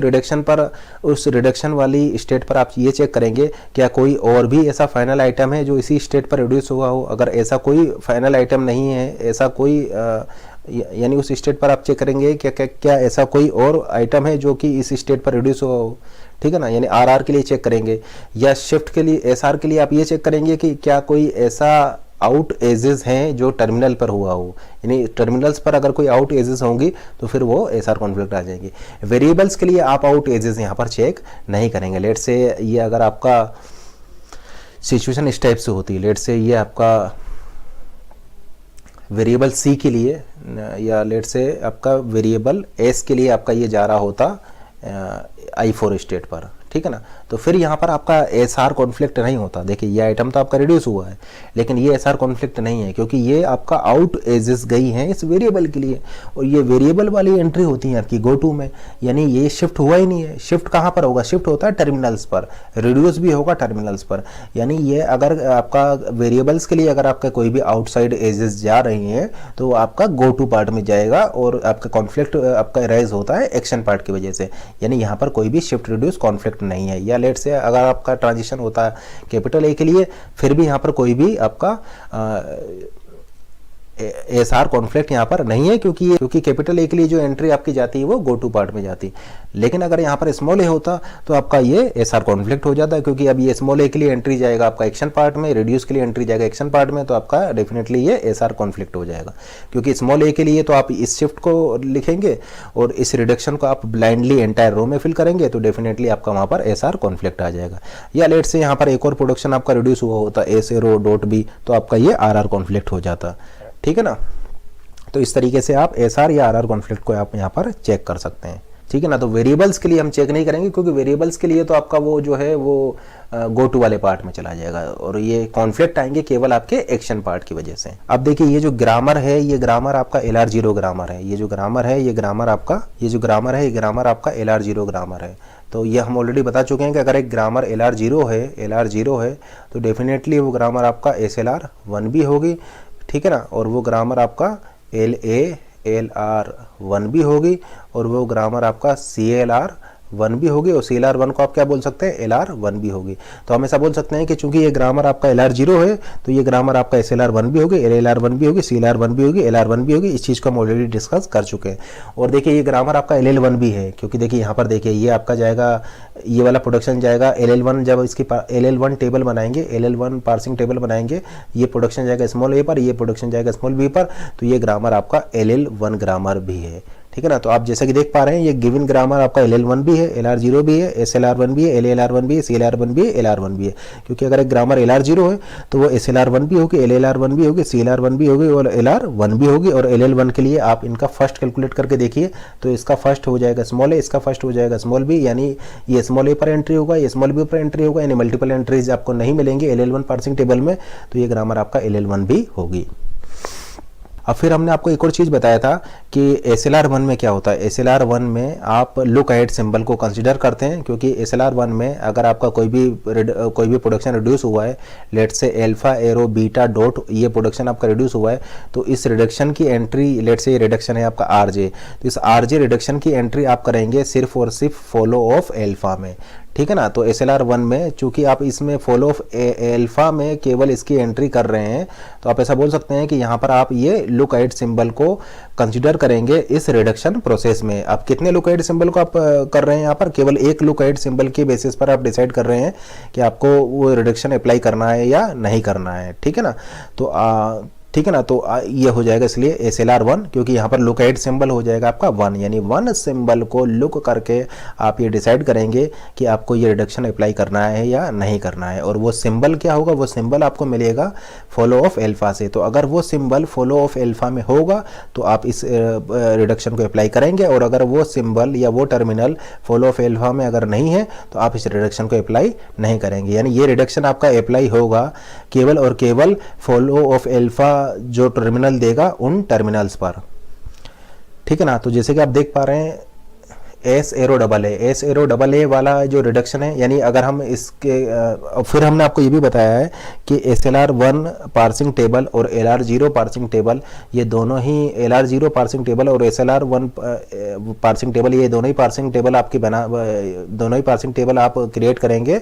रिडक्शन वाली स्टेट पर आप ये चेक करेंगे क्या कोई और भी ऐसा फाइनल आइटम है जो इसी स्टेट पर रिड्यूस हुआ हो। अगर ऐसा कोई फाइनल आइटम नहीं है, ऐसा कोई यानी उस स्टेट पर आप चेक करेंगे क्या ऐसा कोई और आइटम है जो कि इस स्टेट पर रिड्यूस हुआ हो, ठीक है ना। यानी आरआर के लिए चेक करेंगे, या शिफ्ट के लिए एसआर के लिए आप ये चेक करेंगे कि क्या कोई ऐसा आउट एजेस हैं जो टर्मिनल पर हुआ हो। यानी टर्मिनल्स पर अगर कोई आउट एजेस होंगी तो फिर वो एसआर कॉन्फ्लिक्ट आ जाएंगी। वेरिएबल्स के लिए आप आउट एजेस यहाँ पर चेक नहीं करेंगे। लेट से ये अगर आपका सिचुएशन इस टाइप से होती है, लेट से ये आपका वेरिएबल सी के लिए, या लेट से आपका वेरिएबल एस के लिए आपका ये जा रहा होता I4 स्टेट पर, ठीक है ना। तो फिर यहाँ पर आपका एसआर कॉन्फ्लिक्ट नहीं होता। देखिए ये आइटम तो आपका रिड्यूस हुआ है, लेकिन ये एसआर कॉन्फ्लिक्ट नहीं है, क्योंकि ये आपका आउट एजेस गई हैं इस वेरिएबल के लिए, और ये वेरिएबल वाली एंट्री होती है आपकी गो टू में। यानी ये शिफ्ट हुआ ही नहीं है। शिफ्ट कहाँ पर होगा? शिफ्ट होता है टर्मिनल्स पर, रिड्यूस भी होगा टर्मिनल्स पर। यानी ये अगर आपका वेरिएबल्स के लिए अगर आपका कोई भी आउटसाइड एजेस जा रही हैं तो आपका गो टू पार्ट में जाएगा, और आपका कॉन्फ्लिक्ट आपका राइज होता है एक्शन पार्ट की वजह से। यानी यहाँ पर कोई भी शिफ्ट रिड्यूस कॉन्फ्लिक्ट नहीं है। या लेट से अगर आपका ट्रांजिशन होता है कैपिटल ए के लिए, फिर भी यहाँ पर कोई भी आपका एसआर कॉन्फ्लिक्ट यहाँ पर नहीं है, क्योंकि कैपिटल ए के लिए जो एंट्री आपकी जाती है वो गो टू पार्ट में जाती है। लेकिन अगर यहाँ पर स्मॉल ए होता तो आपका ये एसआर कॉन्फ्लिक्ट हो जाता है, क्योंकि अब ये स्मॉल ए के लिए एंट्री जाएगा आपका एक्शन पार्ट में, रिड्यूस के लिए एंट्री जाएगा एक्शन पार्ट में, तो आपका डेफिनेटली ये एसआर कॉन्फ्लिक्ट हो जाएगा। क्योंकि स्मॉल ए के लिए तो आप इस शिफ्ट को लिखेंगे और इस रिडक्शन को आप ब्लाइंडली एंटायर रो में फिल करेंगे, तो डेफिनेटली आपका वहाँ पर एसआर कॉन्फ्लिक्ट आ जाएगा। या लेट से यहाँ पर एक और प्रोडक्शन आपका रिड्यूस हुआ होता ए से रो डॉट बी, तो आपका ये आरआर कॉन्फ्लिक्ट हो जाता, ठीक है ना। तो इस तरीके से आप एसआर या आरआर कॉन्फ्लिक्ट को आप यहाँ पर चेक कर सकते हैं। ठीक है ना। तो वेरिएबल्स के लिए हम चेक नहीं करेंगे, क्योंकि वेरिएबल्स के लिए तो आपका वो जो है वो गो टू वाले पार्ट में चला जाएगा, और ये कॉन्फ्लिक्ट आएंगे केवल आपके एक्शन पार्ट की वजह से। अब देखिए ये जो ग्रामर है, ये ग्रामर आपका LR0 ग्रामर है। ये जो ग्रामर है ये ग्रामर आपका LR0 ग्रामर है। तो ये हम ऑलरेडी बता चुके हैं कि अगर एक ग्रामर LR0 है तो डेफिनेटली वो ग्रामर आपका SLR1 भी होगी, ठीक है ना। और वो ग्रामर आपका LR1 भी होगी, और वो ग्रामर आपका CLR1 भी होगी, और CLR1 को आप क्या बोल सकते हैं, LR1 भी होगी। तो हम ऐसा बोल सकते हैं कि चूंकि ये ग्रामर आपका LR0 है तो ये ग्रामर आपका SLR1 भी होगी, LLR1 भी होगी, CLR1 भी होगी, LR1 भी होगी। इस चीज़ को हम ऑलरेडी डिस्कस कर चुके हैं। और देखिए ये ग्रामर आपका LL1 भी है, क्योंकि देखिए यहाँ पर देखिए ये आपका जाएगा, ये वाला प्रोडक्शन जाएगा LL1। जब इसकी LL1 टेबल बनाएंगे, LL1 पार्सिंग टेबल बनाएंगे, ये प्रोडक्शन जाएगा स्मॉल a पर, ये प्रोडक्शन जाएगा स्मॉल b पर, तो ये ग्रामर आपका LL1 ग्रामर भी है, ठीक है ना। तो आप जैसा कि देख पा रहे हैं ये गिवन ग्रामर आपका LL1 भी है, LR0 भी है, SLR1 भी है, LLR1 भी है, CLR1 भी है, LR1 भी है। क्योंकि अगर एक ग्रामर LR0 है तो वो SLR1 भी होगी, LLR1 भी होगी, CLR1 भी होगी और LR1 भी होगी। और LL1 के लिए आप इनका फर्स्ट कैलकुलेट करके देखिए, तो इसका फर्स्ट हो जाएगा स्मॉल a, इसका फर्स्ट हो जाएगा स्मॉल b, यानी ये स्मॉल a पर एंट्री होगा, ये स्मॉल b पर एंट्री होगा, यानी मल्टीपल एंट्रीज आपको नहीं मिलेंगे LL1 पार्सिंग टेबल में, तो ये ग्रामर आपका LL1 भी होगी। अब फिर हमने आपको एक और चीज़ बताया था कि SLR1 में क्या होता है। SLR1 में आप लुक अहेड सिंबल को कंसीडर करते हैं, क्योंकि SLR1 में अगर आपका कोई भी प्रोडक्शन रिड्यूस हुआ है, लेट से अल्फा एरो बीटा डॉट, ये प्रोडक्शन आपका रिड्यूस हुआ है, तो इस रिडक्शन की एंट्री, लेट से ये रिडक्शन है आपका RJ, तो इस RJ रिडक्शन की एंट्री आप करेंगे सिर्फ और सिर्फ फॉलो ऑफ एल्फा में, ठीक है ना। तो SLR1 में चूंकि आप इसमें फॉलो ऑफ एल्फा में केवल इसकी एंट्री कर रहे हैं, तो आप ऐसा बोल सकते हैं कि यहाँ पर आप ये लुक अहेड सिंबल को कंसीडर करेंगे इस रिडक्शन प्रोसेस में। आप कितने लुक अहेड सिंबल को आप कर रहे हैं, यहाँ पर केवल एक लुक अहेड सिंबल के बेसिस पर आप डिसाइड कर रहे हैं कि आपको वो रिडक्शन अप्लाई करना है या नहीं करना है, ठीक है ना। तो ठीक है ना। तो ये हो जाएगा इसलिए SLR1, क्योंकि यहाँ पर लुक अहेड सिंबल हो जाएगा आपका 1, यानी 1 सिंबल को लुक करके आप ये डिसाइड करेंगे कि आपको ये रिडक्शन अप्लाई करना है या नहीं करना है। और वो सिंबल क्या होगा, वो सिंबल आपको मिलेगा फॉलो ऑफ एल्फा से। तो अगर वो सिंबल फॉलो ऑफ एल्फा में होगा तो आप इस रिडक्शन को अप्लाई करेंगे, और अगर वो सिंबल या वो टर्मिनल फॉलो ऑफ एल्फा में अगर नहीं है तो आप इस रिडक्शन को अप्लाई नहीं करेंगे। यानी ये रिडक्शन आपका अप्लाई होगा केवल और केवल फॉलो ऑफ एल्फा जो टर्मिनल देगा उन टर्मिनल्स पर, ठीक है ना। तो जैसे कि आप देख पा रहे हैं एस एरो डबल ए वाला जो रिडक्शन है, यानी अगर हम इसके फिर हमने आपको ये भी बताया है कि SLR1 पार्सिंग टेबल और LR0 पार्सिंग टेबल, ये दोनों ही LR0 पार्सिंग टेबल और SLR1 पार्सिंग टेबल, ये दोनों ही पार्सिंग टेबल आप क्रिएट करेंगे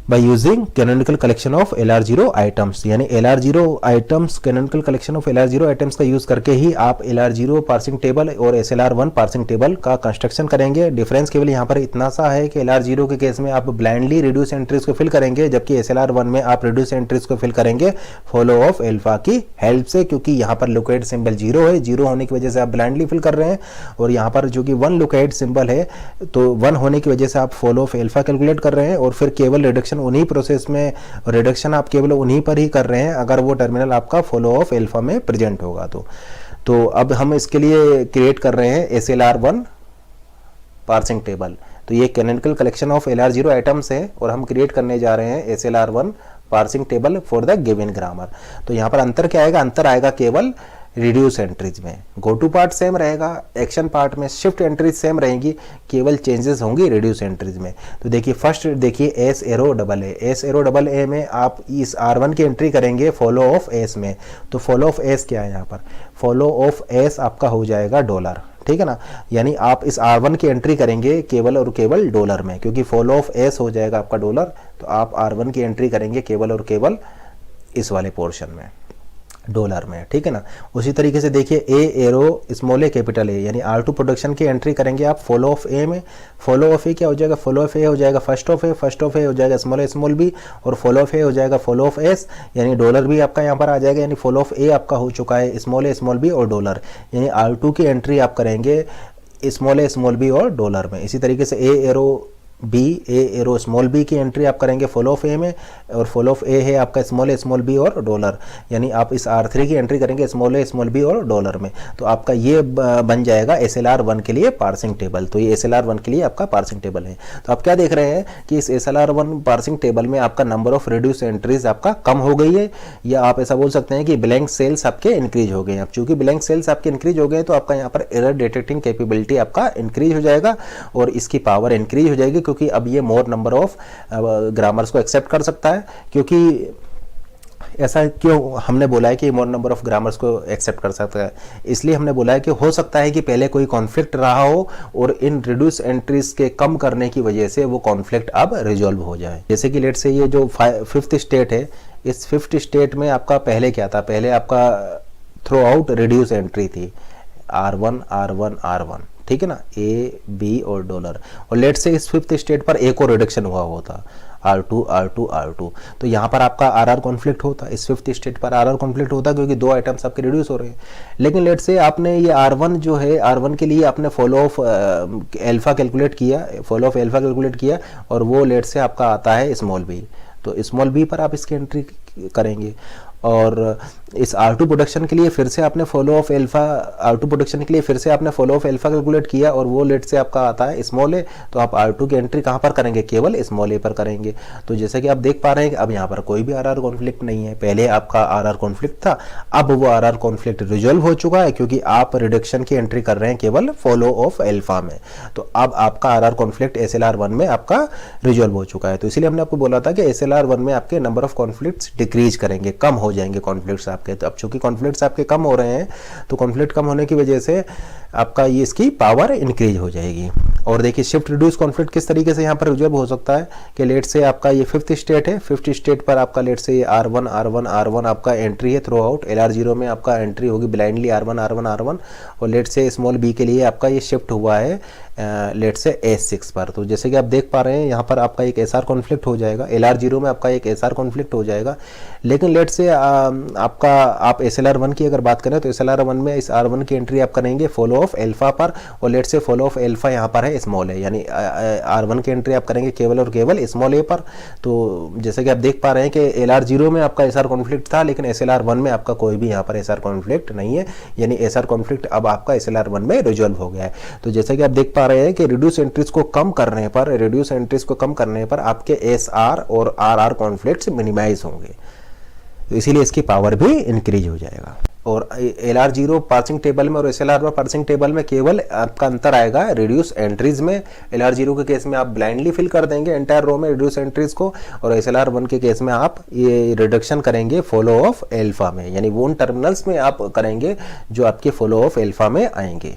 by using canonical collection of LR0 items. यानी LR0 items, canonical collection of LR0 items का यूज करके ही आप LR0 पार्सिंग टेबल और SLR1 पार्सिंग टेबल का कंस्ट्रक्शन करेंगे। डिफरेंस केवल यहाँ पर इतना सा है कि LR0 के केस में आप ब्लाइंडली रिड्यूस एंट्रीज को फिल करेंगे, जबकि SLR1 में आप रिड्यूस एंट्रीज को फिल करेंगे फॉलो ऑफ एल्फा की हेल्प से, क्योंकि यहाँ पर लुक अहेड सिंबल 0 है, 0 होने की वजह से आप ब्लाइंडली फिल कर रहे हैं। और यहाँ पर जो कि 1 लुक अहेड सिंबल है, तो 1 होने की वजह से आप फॉलो ऑफ एल्फा कैलकुलेट कर रहे हैं, और फिर केवल रिडक्शन उन्हीं प्रोसेस में रिडक्शन आप केवल उन्हीं पर ही कर रहे हैं अगर वो टर्मिनल आपका फॉलो ऑफ एल्फा में प्रेजेंट होगा। तो अब हम इसके लिए क्रिएट कर रहे हैं SLR1 पार्सिंग टेबल। तो ये canonical collection of LR0 items है, और हम क्रिएट करने जा रहे हैं SLR1 parsing table for the given grammar. तो यहाँ पर अंतर क्या आएगा, अंतर आएगा केवल रिड्यूस एंट्रीज में। गो टू पार्ट सेम रहेगा, एक्शन पार्ट में शिफ्ट एंट्रीज सेम रहेंगी, केवल चेंजेस होंगी रिड्यूस एंट्रीज में। तो देखिए फर्स्ट देखिए एस एरो डबल ए में आप इस R1 की एंट्री करेंगे फॉलो ऑफ एस में। तो फॉलो ऑफ एस क्या है, यहाँ पर फॉलो ऑफ एस आपका हो जाएगा $, ठीक है ना। यानी आप इस R1 की एंट्री करेंगे केवल और केवल $, में, क्योंकि फॉलो ऑफ एस हो जाएगा आपका $, तो आप R1 की एंट्री करेंगे केवल और केवल इस वाले पोर्शन में, $, में, ठीक है ना। उसी तरीके से देखिए A arrow small A capital A, यानी R2 प्रोडक्शन की एंट्री करेंगे आप फॉलो ऑफ ए में। फॉलो ऑफ ए क्या हो जाएगा, फॉलो ऑफ ए हो जाएगा फर्स्ट ऑफ ए हो जाएगा स्मॉल बी, और फॉलो ऑफ ए हो जाएगा फॉलो ऑफ एस, यानी $, भी आपका यहाँ पर आ जाएगा। यानी फॉलो ऑफ ए आपका हो चुका है स्मॉल बी और $, यानी R2 की एंट्री आप करेंगे स्मॉल बी और $, में। इसी तरीके से ए एरो बी ए एरो स्मॉल बी की एंट्री आप करेंगे फॉलो ऑफ ए में, और फॉलो ऑफ ए है आपका स्मॉल बी और डॉलर, यानी आप इस R3 की एंट्री करेंगे स्मॉल ए स्मॉल बी और डॉलर में। तो आपका ये बन जाएगा SLR1 के लिए पार्सिंग टेबल। तो ये SLR1 के लिए आपका पार्सिंग टेबल है। तो आप क्या देख रहे हैं कि इस SLR1 पार्सिंग टेबल में आपका नंबर ऑफ रिड्यूस एंट्रीज आपका कम हो गई है, या आप ऐसा बोल सकते हैं कि ब्लैंक सेल्स आपके इंक्रीज हो गए हैं। अब चूंकि ब्लैंक सेल्स आपके इंक्रीज हो गए तो आपका यहाँ पर एरर डिटेक्टिंग कैपेबिलिटी आपका इंक्रीज हो जाएगा और इसकी पावर इंक्रीज हो जाएगी, क्योंकि अब ये मोर नंबर ऑफ ग्रामर्स को एक्सेप्ट कर सकता है। क्योंकि ऐसा क्यों हमने बोला है कि मोर नंबर ऑफ ग्रामर्स को एक्सेप्ट कर सकता है, इसलिए हमने बोला है कि हो सकता है कि पहले कोई कॉन्फ्लिक्ट रहा हो और इन रिड्यूस एंट्रीज के कम करने की वजह से वो कॉन्फ्लिक्ट अब रिजॉल्व हो जाए। जैसे कि लेट से ये जो 5th स्टेट है, इस 5th स्टेट में आपका पहले क्या था, पहले आपका थ्रू आउट रिड्यूस एंट्री थी R1 R1 R1, ठीक है ना, ए बी और डॉलर, और लेट से इस 5th स्टेट पर एक और रिडक्शन हुआ होता R2 R2 R2, तो यहाँ पर आपका RR कॉन्फ्लिक्ट होता, इस 5th स्टेट पर RR कॉन्फ्लिक्ट होता क्योंकि 2 आइटम्स आपके रिड्यूस हो रहे हैं। लेकिन लेट से आपने ये R1 जो है, R1 के लिए आपने फॉलो ऑफ एल्फा कैलकुलेट किया, और वो लेट से आपका आता है स्मॉल बी। तो स्मॉल बी पर आप इसकी एंट्री करेंगे, और इस R2 प्रोडक्शन के लिए फिर से आपने फॉलो ऑफ एल्फा कैलकुलेट किया, और वो लेट से आपका आता है स्मॉल ए। तो आप R2 की एंट्री कहाँ पर करेंगे, केवल स्मॉल ए पर करेंगे। तो जैसे कि आप देख पा रहे हैं कि अब यहाँ पर कोई भी RR कॉन्फ्लिक्ट नहीं है। पहले आपका RR कॉन्फ्लिक्ट था, अब वो RR कॉन्फ्लिक्ट रिजॉल्व हो चुका है, क्योंकि आप रिडक्शन की एंट्री कर रहे हैं केवल फॉलो ऑफ एल्फा में। तो अब आपका RR कॉन्फ्लिक्ट SLR1 में आपका रिजॉल्व हो चुका है। तो इसलिए हमने आपको बोला था कि SLR1 में आपके नंबर ऑफ कॉन्फ्लिक्ट्स डिक्रीज करेंगे, कम हो जाएंगे कॉन्फ्लिक्ट्स आपके। तो अब चूंकि कॉन्फ्लिक्ट्स आपके कम हो रहे हैं, तो कॉन्फ्लिक्ट कम होने की वजह से आपका ये इसकी पावर इंक्रीज हो जाएगी। और देखिए शिफ्ट रिड्यूस कॉन्फ्लिक्ट किस तरीके से यहाँ पर रिजॉल्व हो सकता है कि लेट से आपका ये 5th स्टेट है, 5th स्टेट पर आपका लेट से ये R1 आपका एंट्री है थ्रू आउट, LR0 में आपका एंट्री होगी ब्लाइंडली R1, और लेट से स्मॉल बी के लिए आपका ये शिफ्ट हुआ है लेट से S6 पर। तो जैसे कि आप देख पा रहे हैं यहाँ पर आपका एक SR कॉन्फ्लिक्ट हो जाएगा, LR0 में आपका एक SR कॉन्फ्लिक्ट हो जाएगा। लेकिन लेट से आपका आप SLR1 की अगर बात करें तो SLR1 में इस R1 की एंट्री आप करेंगे फॉलो ऑफ एल्फा पर, और लेट से फॉलो ऑफ एल्फा यहाँ पर है स्मॉल है, यानी R1 की एंट्री आप करेंगे केवल और केवल स्मॉल ए पर। तो जैसे कि आप देख पा रहे हैं कि LR0 में आपका SR कॉन्फ्लिक्ट था, लेकिन SLR1 में आपका कोई भी यहाँ पर SR कॉन्फ्लिक्ट नहीं है, यानी SR कॉन्फ्लिक्ट अब आपका SLR1 में रिजॉल्व हो गया है। तो जैसे कि आप देख पा रहे हैं कि रिड्यूस एंट्रीज को कम करने पर आपके SR और RR कॉन्फ्लिक्ट्स मिनिमाइज होंगे, तो इसीलिए इसकी पावर भी इंक्रीज हो जाएगा। और LR0 पार्सिंग टेबल में और SLR1 पार्सिंग टेबल में केवल आपका अंतर आएगा रिड्यूस एंट्रीज में। LR0 के केस में आप ब्लाइंडली फिल कर देंगे एंटायर रो में रिड्यूस एंट्रीज को, और SLR1 के केस में आप ये रिडक्शन करेंगे फॉलो ऑफ एल्फा में, यानी वो उन टर्मिनल्स में आप करेंगे जो आपके फॉलो ऑफ एल्फा में आएंगे।